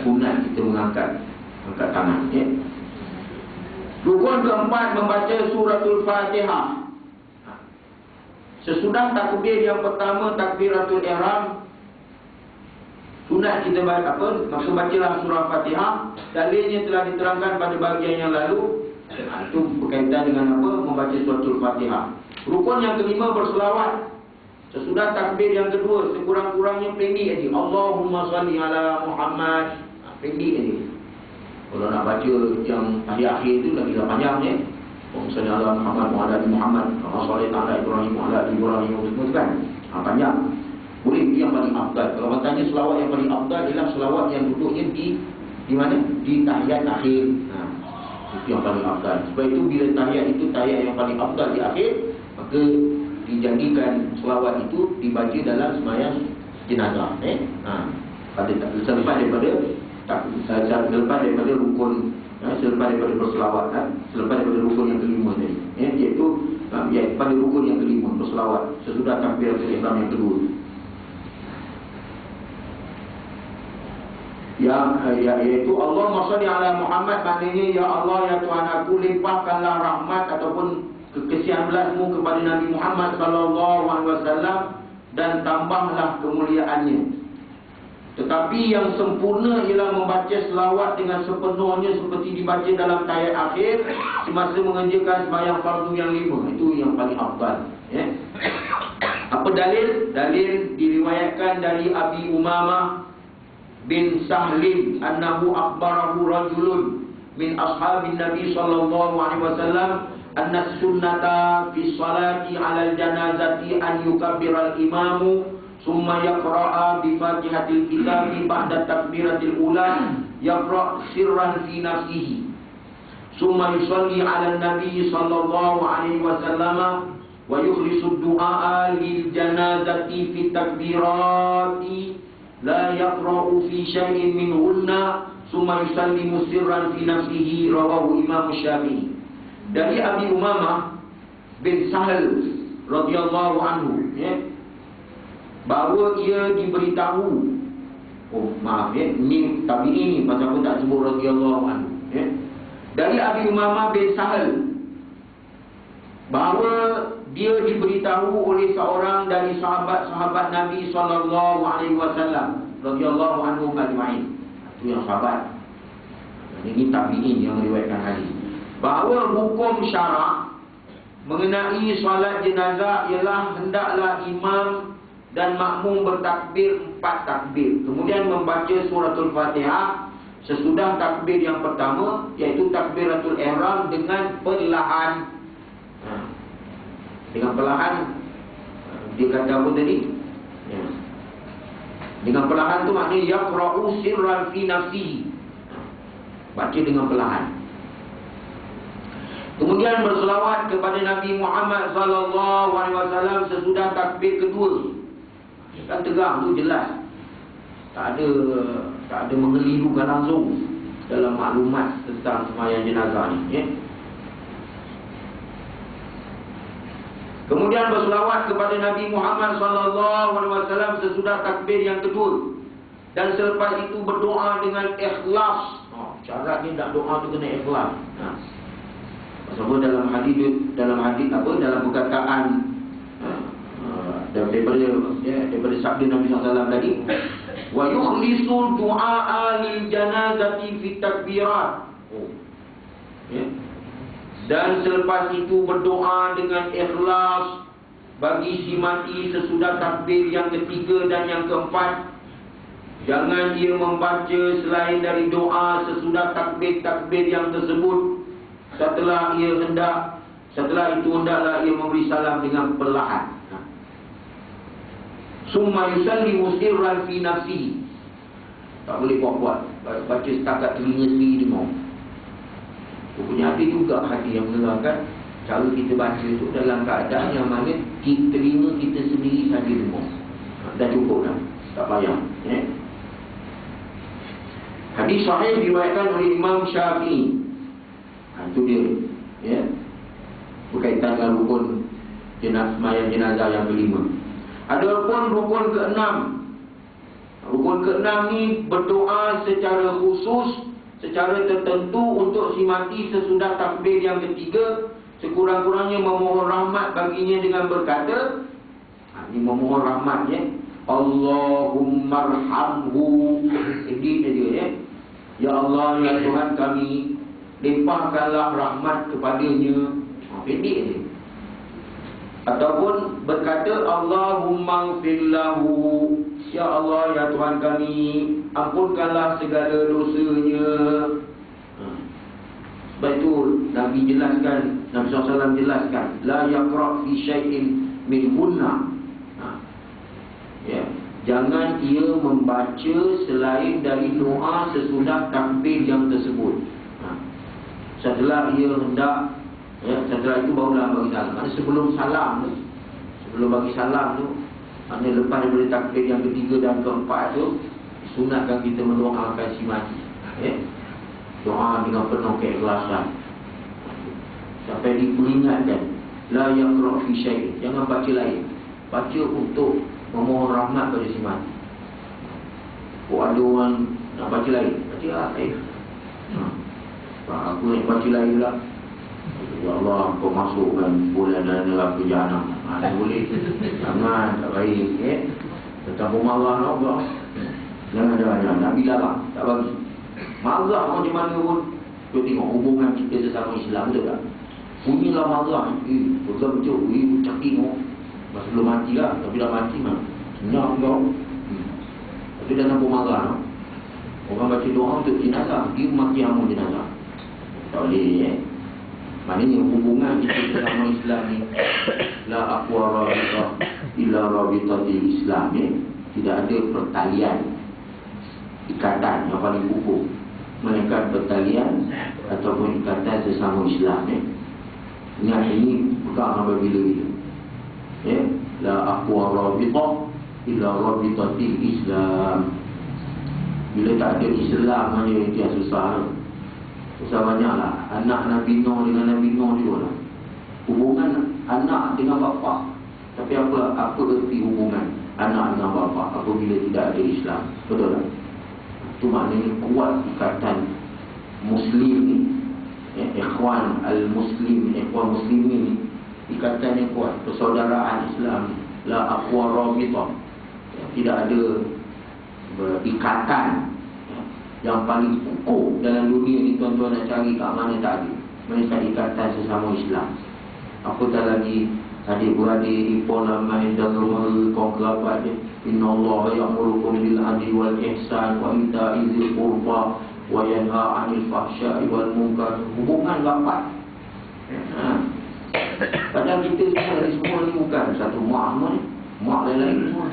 Speaker 1: sunat kita mengangkat tangan. Ya. Rukun keempat, membaca suratul Fatihah. Sesudah takbir yang pertama, takbiratul ihram, sunat kita baca apa? Maka bacalah surah Fatihah. Dalilnya telah diterangkan pada bahagian yang lalu. Itu berkaitan dengan apa? Membaca suratul Fatihah. Rukun yang kelima, berselawat. Sesudah takbir yang kedua, sekurang-kurangnya pendek aja. Allahumma salli ala Muhammad. Pendek aja. Kalau nak baca yang akhir-akhir itu lagi panjang ya. Allahumma salli ala Muhammad wa ala ali Muhammad. Allahumma salli ala Ibrahim wa ala ali Ibrahim. Semua kan? Panjang. Boleh itu yang paling afdal. Kalau orang tanya selawat yang paling afdal ialah selawat yang duduknya di mana? Di tahiyat akhir. Itu yang paling afdal. Sebab itu bila tahiyat itu tahiyat yang paling afdal di akhir, maka dijadikan selawat itu dibaca dalam sembahyang jenazah. Selepas daripada rukun, selepas daripada berselawat, selepas daripada rukun yang kelima tadi, iaitu pada rukun yang kelima berselawat sesudah takbiratul ihram yang kedua. Iaitu Allahumma shalli ala Muhammad, maknanya ya Allah ya Tuhan aku, limpahkanlah rahmat ataupun kekasihan belasmu kepada Nabi Muhammad sallallahu alaihi wasallam dan tambahlah kemuliaannya. Tetapi yang sempurna ialah membaca selawat dengan sepenuhnya seperti dibaca dalam tahiyat akhir semasa mengerjakan sembahyang fardu yang 5. Itu yang paling afdal. Apa dalil? Dalil diriwayatkan dari Abi Umamah bin Sahlim annahu akhbarahu rajulun min ashabin Nabi sallallahu alaihi wasallam anna sunnata fi salati 'ala al-janazati an yukabbira al-imamu summa yaqra'a bi fatihatil kitabi ba'da takbiratil ula yaqra' sirran fi nafsihi summa yusalli 'ala an-nabi sallallahu alaihi wasallam wa yukhlisu ad-du'a lil janazati fi takbirati la yaqra'u fi syai'in minhunna summa yusallimu sirran fi nafsihi, rawahu Imam Syafi'i. Dari Abi Umamah bin Sahal radhiyallahu anhu, bahawa ia diberitahu, ni tabi'in ni, pasal aku tak sebut radhiyallahu anhu, dari Abi Umamah bin Sahal bahawa dia diberitahu oleh seorang dari sahabat-sahabat Nabi sallallahu alaihi wasallam radhiyallahu anhu ajma'in. Itu yang sahabat. Ini tabi'in yang meriwayatkan hadis. Bahawa hukum syarak mengenai solat jenazah ialah hendaklah imam dan makmum bertakbir 4 takbir, kemudian membaca suratul Fatihah sesudah takbir yang pertama, iaitu takbiratul ihram dengan perlahan. Dengan perlahan, dia kata apa tadi? Dengan perlahan tu maknanya yaqra'u sirran fi nafsihi, baca dengan perlahan. Kemudian berselawat kepada Nabi Muhammad sallallahu alaihi wasallam sesudah takbir kedua. Kan tegang tu jelas. Tak ada mengelirukan langsung dalam maklumat tentang sembahyang jenazah ni, Kemudian berselawat kepada Nabi Muhammad sallallahu alaihi wasallam sesudah takbir yang kedua, dan selepas itu berdoa dengan ikhlas. Syaratnya nak doa tu kena ikhlas. Sebab dalam perkataan daripada sabda Nabi SAW tadi, wa yukhlisu du'a lil janazati fi takbirat. Dan selepas itu berdoa dengan ikhlas bagi si mati sesudah takbir yang ketiga dan yang keempat. Jangan dia membaca selain dari doa sesudah takbir-takbir yang tersebut. Setelah itu hendaklah ia memberi salam dengan perlahan. Summa yusallimu sirran fi nafsihi. Tak boleh buat-buat, baca setakat telinga sendiri dia mau. Rupanya ada juga hadis yang menerangkan cara kita baca itu dalam keadaan yang mana telinga kita sendiri saja dia mau. Dah cukup dah, tak payah. Hadis sahih diriwayatkan oleh Imam Syafi'i. Itu dia. berkaitan dengan rukun sembahyang jenazah yang kelima. Adapun rukun keenam. Rukun keenam ni berdoa secara khusus, secara tertentu untuk si mati sesudah takbir yang ketiga, sekurang-kurangnya memohon rahmat baginya dengan berkata, ini memohon rahmat ya, Allahummarhamhu, edit saja ya. Ya Allah, ya Tuhan kami, limpahkanlah rahmat kepadanya. Pendek saja. Ataupun berkata Allahumma gfirlahu, ya Allah ya Tuhan kami, ampunkanlah segala dosanya. Sebab itu Nabi jelaskan, Nabi SAW jelaskan, la yaqra fi syai'in min hunna. Ya, jangan ia membaca selain dari doa sesudah takbir yang tersebut. Setelah ia hendak, ya, setelah itu barulah bagi salam. Maksudnya sebelum salam tu, sebelum bagi salam tu, maksudnya lepas daripada takbir yang ketiga dan keempat tu, sunatkan kita mendoakan si mati. Ya? Doa dengan penuh keikhlasan. Sampai diperingatkan, la yaqra fi syai', jangan baca lain. Baca untuk memohon rahmat pada si mati. Ada orang nak baca lain, baca lah lain. Aku nak baca lain pula. Ya Allah, kau masukkan bulan dalam neraka jahanam. Tak boleh. Jangan, tak baik. Tentang pemarah Allah. Jangan. Nabi larang, tak bagi. Marah macam mana pun. Kau tengok hubungan kita sesama Islam, betul tak? Punyalah marah. Betul-betul. Cakap tengok. Masa belum mati lah. Tapi dah mati mah. Senyap kau. Itu dah nampak marah. Orang baca doa untuk jenazah. Dia maki hamun jenazah. Tak boleh. Maknanya hubungan kita bersama Islam ni, la aqwa rabitah illa rabitatil Islam ni, tidak ada pertalian, ikatan yang paling kukuh, melainkan pertalian ataupun ikatan sesama Islam ni. Ingat ini pegang sampai bila-bila. Ya, la aqwa rabitah illa rabitatil Islam. Bila tak ada Islam hanya itu yang susah. Susah banyaklah. Anak Nabi Nuh dengan Nabi Nuh juga lah. Hubungan anak dengan bapa. Tapi apa erti hubungan anak dengan bapa apabila tidak ada Islam? Betul tak? Itu maknanya kuat ikatan Muslim ni, ikhwan al-Muslim, ikhwan Muslimin ni, ikatan yang kuat, persaudaraan Islam ni. La aqwa rabitah, tidak ada ikatan yang paling kukuh dalam dunia ni. Tuan-tuan nak cari kat mana tak ada, melainkan ikatan sesama Islam. Apatah lagi adik-beradik, ipon lama dan rumah kaum kerabat dia. Inna Allah ya'murukum bil adli wal ihsan wa ita'i dzil qurba wa yanha 'anil fahsya'i wal munkar. Hubungan rapat. Padahal kita semua ni bukan satu mak semua ni. Mak lain-lain semua.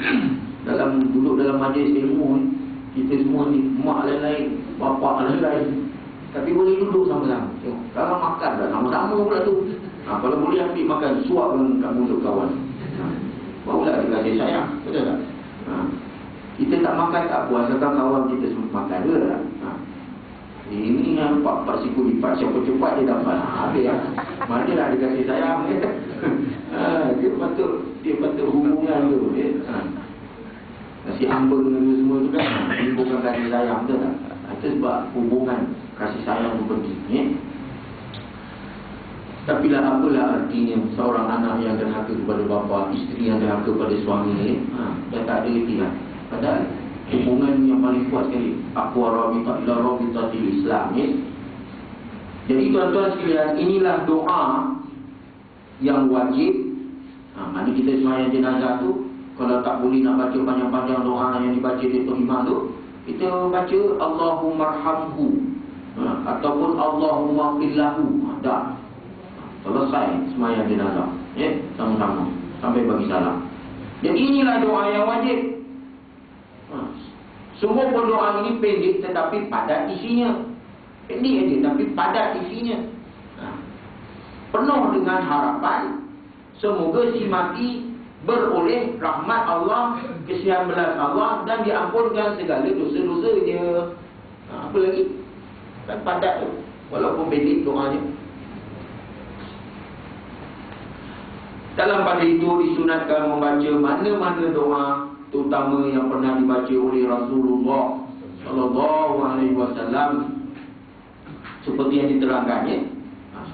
Speaker 1: Duduk dalam majlis ilmu ni, kita semua ni mak lain-lain, bapa lain-lain, tapi boleh duduk sama-sama. Kalau makan dah sama-sama pula tu. Kalau boleh ambil makan, suapkan kat mulut kawan. Barulah dia kasih sayang. Betul tak? Kita tak makan tak puas, asalkan kawan kita semua makan. Betul tak? Ini yang pak siku lipat, siapa cepat dia dapat. Habis lah. Mana lah dia kasih sayang. Dia patut hubungan tu. Nasi ambeng dengan semua tu kan, ini bukan kasih sayang, betul tak? Itu sebab hubungan kasih sayang tu penting. Tapi lah apalah artinya seorang anak yang derhaka kepada bapa, isteri yang derhaka kepada suami, dah tak ada erti lah. Padahal hubungan yang paling kuat sekali, aqwa rabitah ila rabitatil Islam ni. Jadi tuan-tuan sekalian, inilah doa yang wajib. Mana kita sembahyang jenazah tu, kalau tak boleh nak baca panjang-panjang doa yang dibaca di imam tu, kita baca Allahummarhamhu ataupun Allahumma gfirlahu. Dah selesai sembahyang jenazah. Sama-sama sampai bagi salam. Jadi inilah doa yang wajib. Semua doa ini pendek tetapi padat isinya. Pendek aja tapi padat isinya. Penuh dengan harapan semoga si mati beroleh rahmat Allah, kesian belas Allah, dan diampunkan segala dosa-dosanya. Apa lagi? Kan padat tu, walaupun pendek doanya. Dalam pada itu disunatkan membaca mana-mana doa, terutama yang pernah dibaca oleh Rasulullah sallallahu alaihi wasallam, seperti yang diterangkan ya.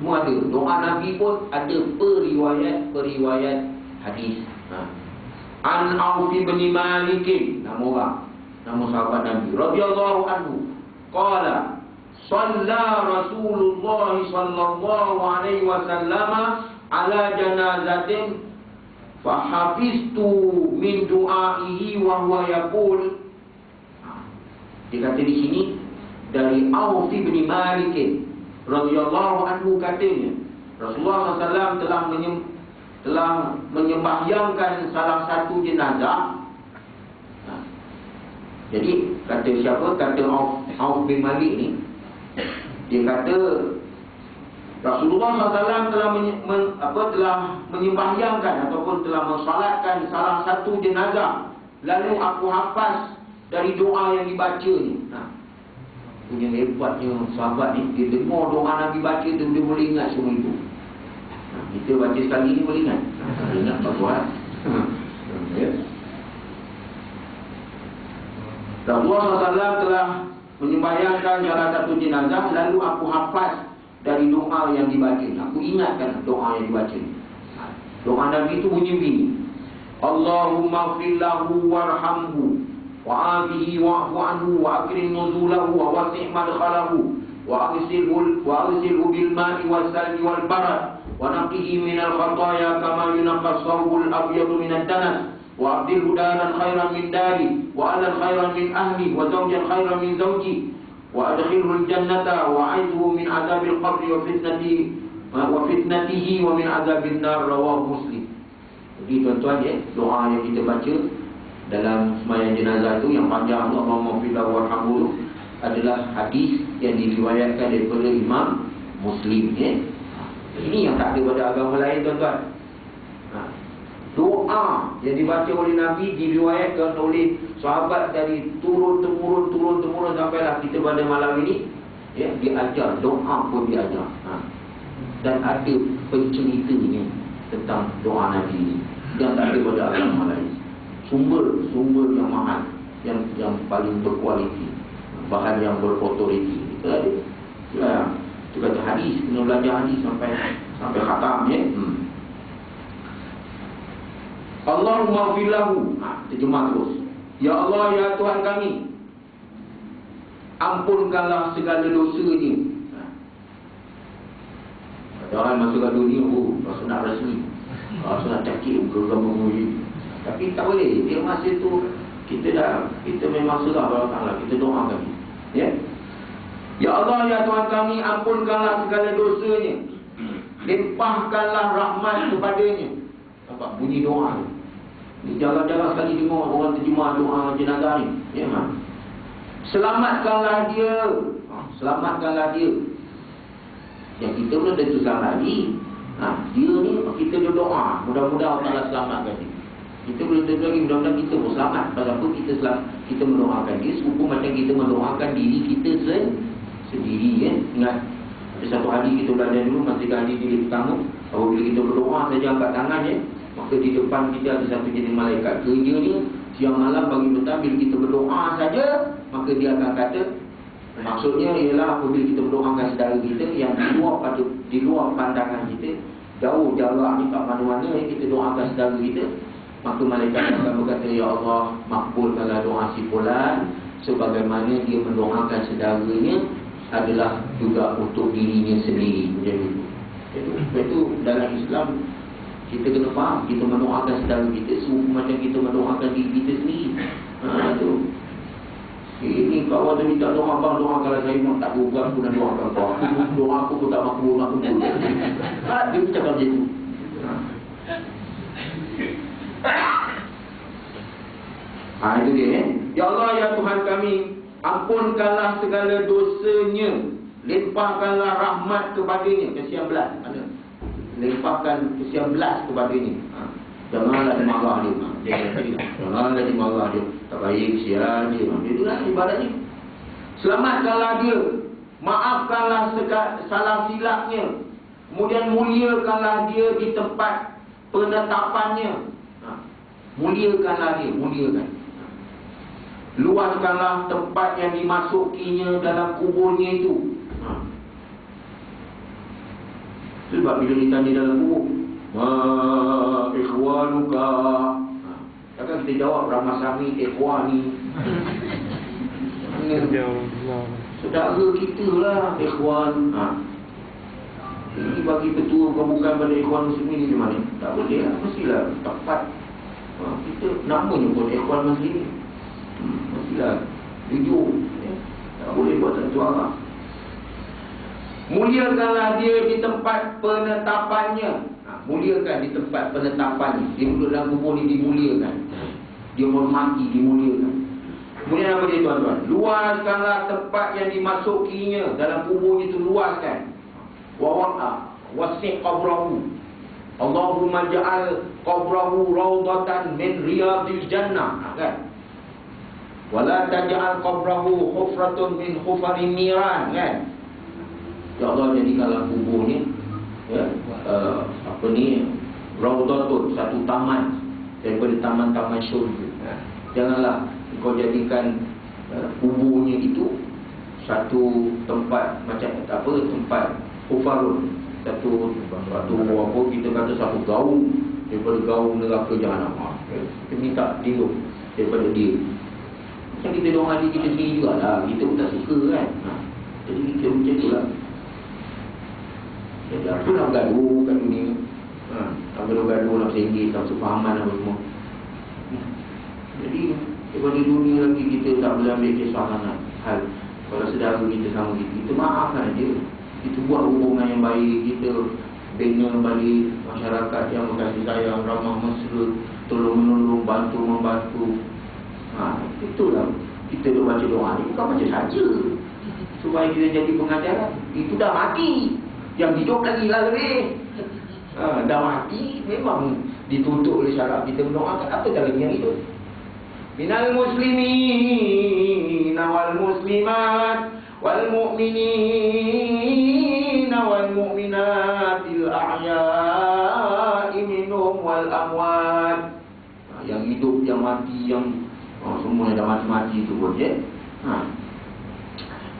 Speaker 1: Semua ada. Doa Nabi pun ada periwayat hadis. An Auf bin Malik, nama orang, nama sahabat Nabi radhiyallahu anhu, qala shalla Rasulullah sallallahu alaihi wasallam ala janazatin fahafiztu min du'aihi wa huwa yaqul. Dia kata di sini dari Auf bin Malik radhiyallahu anhu, katanya Rasulullah SAW telah menyembahyangkan salah satu jenazah. Jadi kata siapa? Kata Auf bin Malik ni, dia kata Rasulullah SAW telah menyembahyangkan ataupun telah mensalatkan salah satu jenazah, lalu aku hafaz dari doa yang dibaca ni. Punya hebatnya sahabat ni, dia dengar doa Nabi baca tu, dia boleh ingat semua itu. Kita baca sekali ni boleh ingat. Ingat tak buat. Rasulullah SAW telah menyembahyangkan salah satu jenazah, lalu aku hafaz dari doa yang dibaca. Aku ingatkan doa yang dibaca. Doa Nabi itu bunyi begini: Allahumma fir lahu warhamhu wa'afihi wa'fu anhu wa akrim nuzulahu wa wasi' madkhalahu wa aghsilhu bil ma'i wal salji wal barad wa naqihi minal khataaya kama yunqas thawbul abyadu minad danas wa abdilhu daran khairan min dari wa ahlan khairan min ahli wa zawjan khairan min zawji wa adkhilhu al jannata wa a'idhu min adzabil qabri wa fitnatihi wa min adzabin nar, rawahu Muslim. Jadi tuan-tuan ya, doa yang kita baca dalam sembahyang jenazah itu yang panjang, Allahumma fir lahu warhamhu, adalah hadis yang diriwayatkan daripada Imam Muslim ya. Ini yang tak ada pada agama lain tuan-tuan. Doa yang dibaca oleh Nabi diriwayatkan oleh sahabat dari turun-temurun sampailah kita pada malam ini ya, diajar doa pun diajar. Dan ada penceritanya tentang doa Nabi ini yang tak ada pada agama lain. Sumber yang mahal, yang paling berkualiti, bahan yang berautoriti. Itu ada. Itu kata hadis, kena belajar hadis sampai khatam ya. Allahumma fir lahu. Terjemah terus. Ya Allah, ya Tuhan kami, ampunkanlah segala dosanya. Ada orang masuk ke dunia, rasa nak rasmi, rasa nak cakap ke agama. Tapi tak boleh. Dia masa tu kita memang serah pada Allah, kita doakan dia. Ya Allah, ya Tuhan kami, ampunkanlah segala dosanya, limpahkanlah rahmat kepadanya. Nampak bunyi doa ni. Ni jarang-jarang sekali dengar orang terjemah doa jenazah ni. Ya, selamatkanlah dia. Selamatkanlah dia. Yang kita belum tentu selamat lagi. Dia ni kita berdoa, mudah-mudahan Allah selamatkan dia. Kita boleh tentu lagi, mudah-mudahan kita pun selamat. Walaupun kita mendoakan dia serupa macam kita mendoakan diri kita sendiri ya. Ingat, ada satu hari kita belajar dulu, masa hari diri pertama, apabila kita berdoa saja angkat tangan ya, maka di depan kita ada satu jenis malaikat. Kerjanya siang malam pagi petang, bila kita berdoa saja, maka dia akan kata, maksudnya ialah apabila kita mendoakan saudara kita yang di luar pandangan kita, jauh jarak ni kat mana-mana ya, kita doakan saudara kita, maka malaikat akan berkata, ya Allah, makbulkanlah doa si fulan, sebagaimana dia mendoakan saudaranya adalah juga untuk dirinya sendiri. Macam itu. Itu dalam Islam kita kena faham, kita mendoakan saudara kita serupa macam kita mendoakan diri kita sendiri. Itu. Ini kawan dia minta doa, abang doakanlah saya, mak tak berubah, aku nak doakan kau. Doa aku pun tak makbul, aku pun. Dia cakap macam itu. Itu dia. Ya Allah, ya Tuhan kami, ampunkanlah segala dosanya, limpahkanlah rahmat kepadanya. Kesian belas mana? Limpahkan kesian belas kepadanya. Janganlah dimarah dia. Janganlah dimarah dia. Tak baik, kesian dia. Itulah ibadatnya. Selamatkanlah dia, maafkanlah salah silapnya, kemudian muliakanlah dia di tempat penetapannya. Muliakanlah dia, muliakan. Luaskanlah tempat yang dimasukinya dalam kuburnya itu. Sebab bila ditanya dalam kubur, ikhwanuka, takkan kita jawab Ramasami ikhwani. Saudara kita lah ikhwan. Ini bagi petua bukan pada ikhwan muslimin di mana? Tak boleh lah, mestilah tepat. Kita namanya pun ikhwan muslimin. Mestilah jujur. Tak boleh buat satu arah. Muliakanlah dia di tempat penetapannya. Muliakan di tempat penetapannya. Dia duduk dalam kubur ni dimuliakan. Dia hormati, dimuliakan. Kemudian apa dia tuan-tuan? Luaskanlah tempat yang dimasukinya. Dalam kubur itu luaskan. Wasi' qabrahu. Allahumma ja'al qabrahu rawdatan min riyadil jannah. Kan? Wala taj'al qabrahu hufratun min hufarin niran. Kan? Ya Allah, jadikanlah kubur ni rawdatun, satu taman daripada taman-taman syurga. Janganlah kau jadikan kuburnya itu satu tempat macam tempat hufarun, satu apa kita kata satu gaung daripada gaung neraka jahanam. Kita minta lindung daripada dia. Macam kita doa hati kita sendiri jugalah, kita pun tak suka kan. Jadi kita macam itulah. Jadi apa nak gaduh kat dunia? Tak gaduh-gaduh nak sengit, tak sefahaman apa semua. Jadi daripada dunia lagi kita tak boleh ambil kisah sangat. Hal kalau saudara kita sama kita maafkan dia. Kita buat hubungan yang baik, kita bina balik masyarakat yang berkasih sayang, ramah mesra, tolong-menolong, bantu-membantu. Itulah kita baca doa ni bukan baca saja supaya kita jadi pengajaran. Itu dah mati. Yang hidup lagi lah lebih. Dah mati memang dituntut oleh syarak kita mendoakan. Apa lagi yang hidup? Minal muslimin wal muslimat wal mu'minin wal mu'minatil ahya'i minhum wal amwat. Yang hidup, yang mati, yang semua yang dah mati-mati itu pun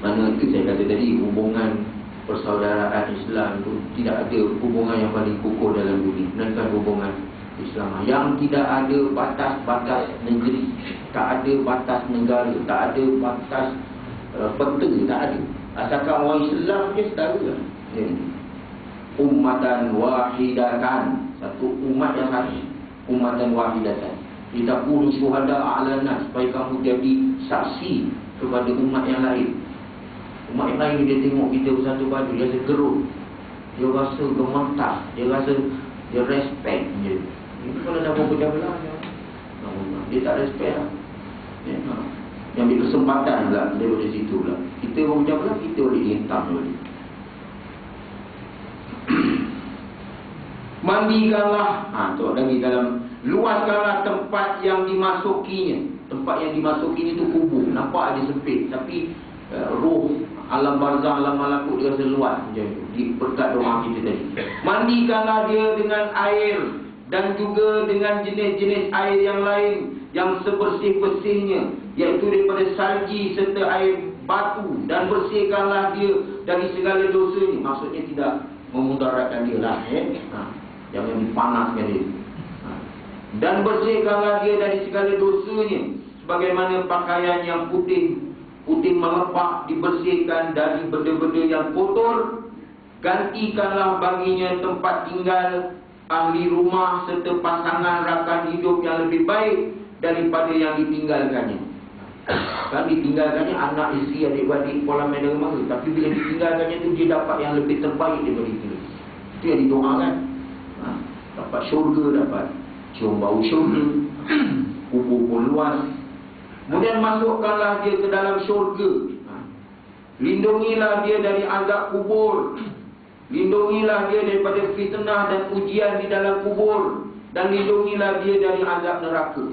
Speaker 1: mana itu saya kata tadi, hubungan persaudaraan Islam itu tidak ada hubungan yang paling kukuh dalam dunia melainkan hubungan Islam yang tidak ada batas-batas negeri, tak ada batas negara, tak ada batas peta, tak ada. Asalkan orang Islam je saudara lah. Ummatan wahidatan, satu umat yang satu, ummatan wahidatan. Kita pun syuhada ala nas, supaya kamu jadi saksi kepada umat yang lain. Umat yang lain dia tengok kita bersatu padu, dia rasa gerut, dia rasa gemetar, dia rasa dia respect je. Ini kalau dah berpecah belah dia tak respect lah. Yang ambil kesempatan pula daripada situ pula. Kita berpecah belah, kita boleh dihentam balik. Mandikanlah, tu lagi dalam, luaskanlah tempat yang dimasukinya. Tempat yang dimasukinya itu kubur. Nampak ada sempit, tapi roh alam barzah, alam malakut dia rasa luas macam tu. Di berkat doa kita tadi. Mandikanlah dia dengan air dan juga dengan jenis-jenis air yang lain yang sebersih-bersihnya, iaitu daripada salji serta air batu, dan bersihkanlah dia dari segala dosanya. Maksudnya tidak memudaratkan dia lah, jangan dipanaskan dia. Dan bersihkanlah dia dari segala dosanya, sebagaimana pakaian yang putih melepak dibersihkan dari benda-benda yang kotor. Gantikanlah baginya tempat tinggal, ahli rumah serta pasangan rakan hidup yang lebih baik daripada yang ditinggalkannya. Kan ditinggalkannya anak, isteri, adik-adik, pola medan rumah, tapi bila ditinggalkannya tu dia dapat yang lebih terbaik daripada itu. Itu yang didoakan. Dapat syurga, dapat cium bau syurga, kubur pun luas. Kemudian masukkanlah dia ke dalam syurga. Lindungilah dia dari azab kubur. Lindungilah dia daripada fitnah dan ujian di dalam kubur. Dan lindungilah dia dari azab neraka.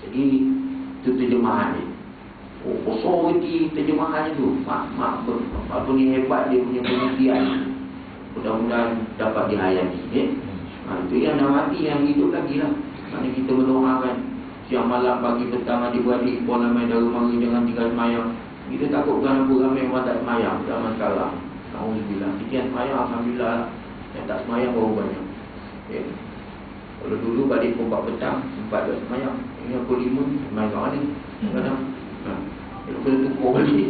Speaker 1: Jadi itu terjemahan dia. Kosong lagi terjemahan itu. Apa ni hebat dia punya pengertian. Mudah-mudahan dapat dihayati. Itu yang dah mati, yang hidup lagi lah. Mana kita mendoakan siang malam, pagi, petang, adik-beradik, puan ramai dara mara, jangan tinggal semayang. Kita takut bukan apa ramai orang tak semayang zaman sekarang. Alhamdulillah. Kita yang semayang, Alhamdulillah. Yang tak semayang baru banyak. Kalau dulu balik pukul 4 petang, sempat tak semayang. Ini pukul 5, semayang kat mana? Kadang-kadang kalau kena tukuk balik.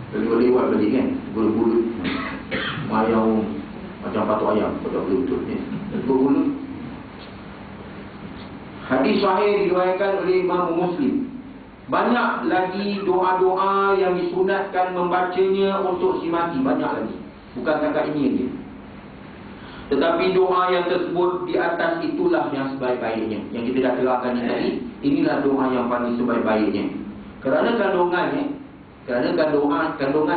Speaker 1: Kalau lewat balik kan, bulu-bulu semayang macam patok ayam. Pada betul-betul bulu-bulu. Hadis sahih diriwayatkan oleh Imam Muslim. Banyak lagi doa-doa yang disunatkan membacanya untuk si mati. Banyak lagi. Bukan setakat ini saja. Tetapi doa yang tersebut di atas itulah yang sebaik-baiknya. Yang kita dah terangkan tadi, inilah doa yang paling sebaik-baiknya. Kerana kandungan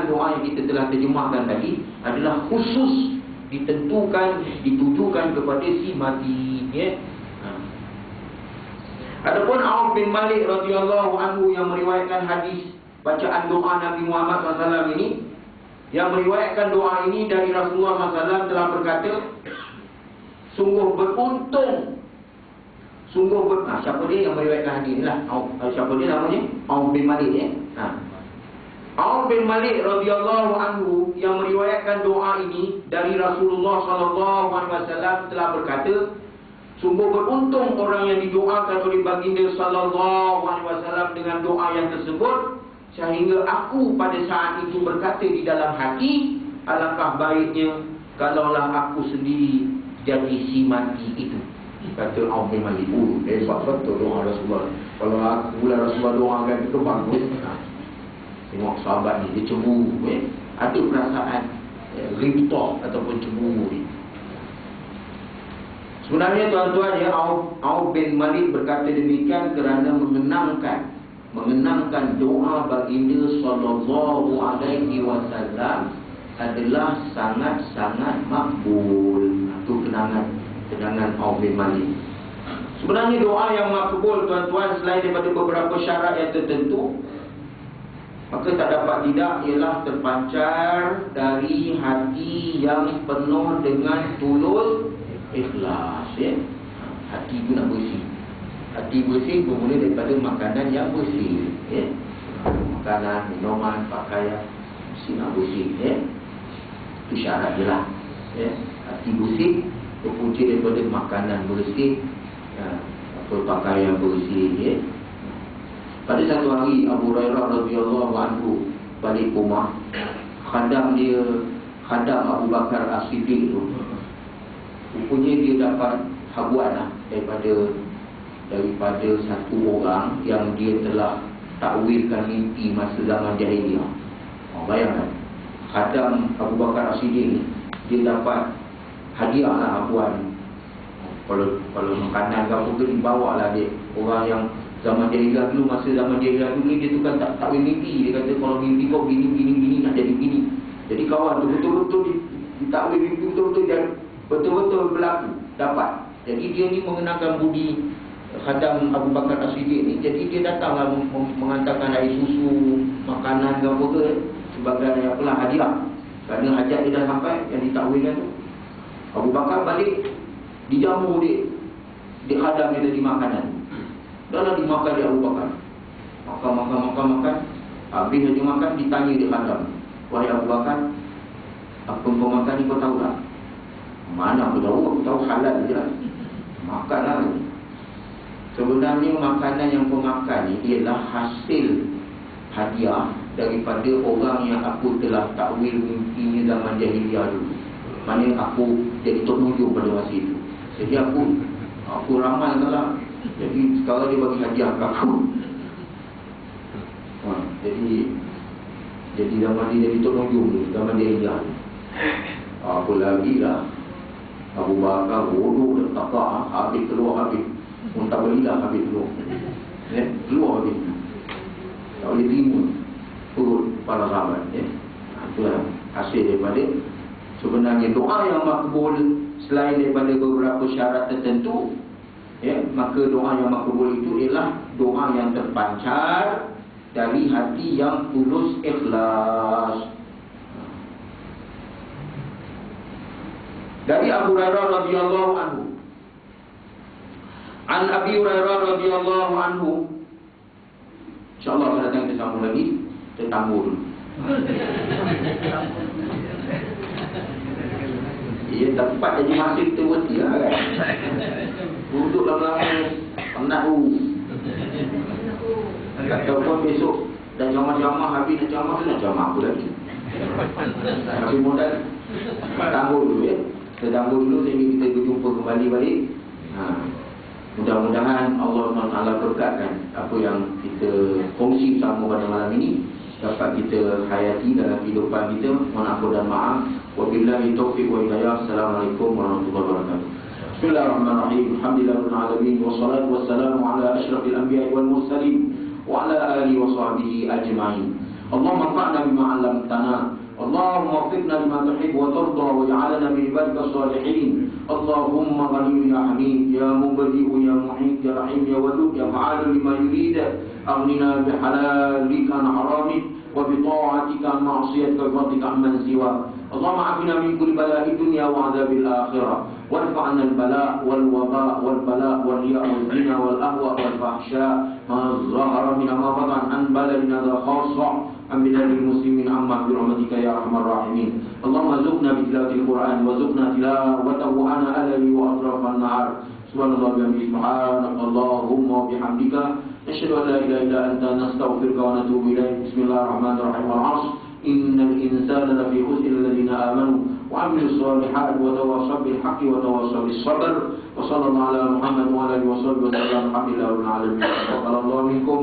Speaker 1: doa yang kita telah terjemahkan tadi adalah khusus ditujukan kepada si mati. Adapun Auf bin Malik radhiyallahu anhu yang meriwayatkan hadis bacaan doa Nabi Muhammad SAW ini, yang meriwayatkan doa ini dari Rasulullah SAW telah berkata, sungguh beruntung, siapa dia yang meriwayatkan hadis ni lah? Siapa dia namanya? Auf bin Malik Auf bin Malik radhiyallahu anhu yang meriwayatkan doa ini dari Rasulullah SAW telah berkata, sungguh beruntung orang yang didoakan oleh baginda sallallahu alaihi wasallam dengan doa yang tersebut, sehingga aku pada saat itu berkata di dalam hati, alangkah baiknya kalaulah aku sendiri jadi si mati itu. Kata Auf bin Malik, hebat betul doa Rasulullah. Kalau aku lah Rasulullah doakan itu bagus. Tengok sahabat ni, dia cemburu. Ada perasaan ribtah ataupun cemburu ni. Sebenarnya tuan-tuan, Auf bin Malik berkata demikian kerana mengenangkan doa baginda sallallahu alaihi wasallam adalah sangat-sangat makbul. Itu kenangan Auf bin Malik. Sebenarnya doa yang makbul tuan-tuan, selain daripada beberapa syarat yang tertentu, maka tak dapat tidak ialah terpancar dari hati yang penuh dengan tulus ikhlas. Hati itu nak bersih. Hati bersih bermula daripada makanan yang bersih. Makanan, minuman, pakaian mesti nak bersih. Itu syarat je lah. Hati bersih berpunca daripada makanan bersih, pakaian bersih. Pada satu hari Abu Hurairah radhiyallahu anhu balik rumah, khadam Abu Bakar As-Siddiq tu, rupanya dia dapat habuan daripada satu orang yang dia telah takwilkan mimpi masa zaman jahiliah. Bayangkan, khadam Abu Bakar As-Siddiq ni, dia dapat hadiah lah habuan. Kalau makanan ke apa ke, dibawa lah dia. Orang yang zaman jahiliah dulu, masa zaman jahiliah dulu ni, dia tukang takwil mimpi. Dia kata kalau mimpi kau gini nak jadi gini. Jadi kawan tu betul-betul ditakwil mimpi, betul-betul berlaku, dapat. Jadi dia ni mengenakan budi khadam Abu Bakar As-Siddiq ni. Jadi dia datanglah mengantarkan air susu, makanan ke apa ke, sebagai apalah hadiah. Kerana hajat dia dah sampai yang ditakwilkan tu. Abu Bakar balik, dijamu dia, di khadam dia tadi makanan. Dah lah dimakan dia Abu Bakar. Makan. Habis dia makan, ditanya dia khadam, wahai Abu Bakar, apa kau makan ni kau tahu tak? Mana aku tahu halal je lah. Makan lah. Sebenarnya makanan yang kau makan ni ialah hasil hadiah daripada orang yang aku telah takwil mimpinya zaman jahiliah dulu. Maknanya aku jadi penunjuk pada masa itu. Jadi aku ramalkan lah. Jadi sekarang dia bagi hadiah ke aku. Jadi zaman dia jadi penunjuk ni, zaman jahiliah ni. Apa lagi lah, Abu Bakar bodoh dan takak, habis keluar. Tak belilah habis keluar. Keluar habis. Tak boleh terima perut para sahabat. Itulah hasil daripada sebenarnya doa yang makbul. Selain daripada beberapa syarat tertentu, maka doa yang makbul itu ialah doa yang terpancar dari hati yang tulus ikhlas. Dari Abu Hurairah radhiyallahu anhu. An Abi Hurairah radhiyallahu anhu. InsyaAllah akan datang kita sambung lagi. Kita tambah dulu. Ia tempat jadi masih kita berhenti lah kan. Duduk lama-lama penat tu. Ataupun besok dah jamah-jamah habis nak jamah apa lagi. Masih modal. Tangguh dulu ya. Kita tangguh dulu sehingga kita berjumpa kembali balik. Mudah-mudahan Allah SWT berkatkan apa yang kita kongsi bersama pada malam ini dapat kita hayati dalam kehidupan kita. Mohon ampun dan maaf. Wabillahi taufiq wa hidayah. Assalamualaikum warahmatullahi wabarakatuh. Bismillahirrahmanirrahim. Alhamdulillahirabbil alamin wassalatu wassalamu ala asyrafil anbiya'i wal mursalin wa ala alihi wa sahbihi ajma'in. Allahumma anfa'na bima 'allamtana. Allahumma waffiqna lima tuhibbu wa tarda waj'alna min ibadika shalihin. Allahumma ghani ya hamid ya mubdi'u ya muhit ya rahim ya wadud ya fa'alu lima yurid. Aghnina bihalalika an haramik wa bi ta'atika an ma'siyatika wa fadlika amman siwa. Allahumma afina min kulli bala'i dunya wa 'adzabil akhirah. Warfa'na al-bala' wal waba' wal bala' wal riya' wal zina wal ahwa' wal fahsya' ma zahara min ma batan an baladina khassa an biladil muslimin amma bi rahmatika ya arhamar rahimin. Allahumma zuqna bi tilawatil Qur'an wa zuqna tilawatahu ana alali wa atrafan nahar. Subhanallah wa bihamdihi subhanakallahumma wa bihamdika nashhadu an la ilaha illa anta nastaghfiruka wa natubu ilaik. Bismillahirrahmanirrahim. Wal 'ashr innal insana lafi khusr illa alladhina amanu wa 'amilus solihat wa tawassaw bil haqqi wa tawassaw bis sabr. Wa sallallahu ala Muhammad wa ala alihi wa sahbihi wa sallam. Alhamdulillahil alamin. Wa sallallahu minkum.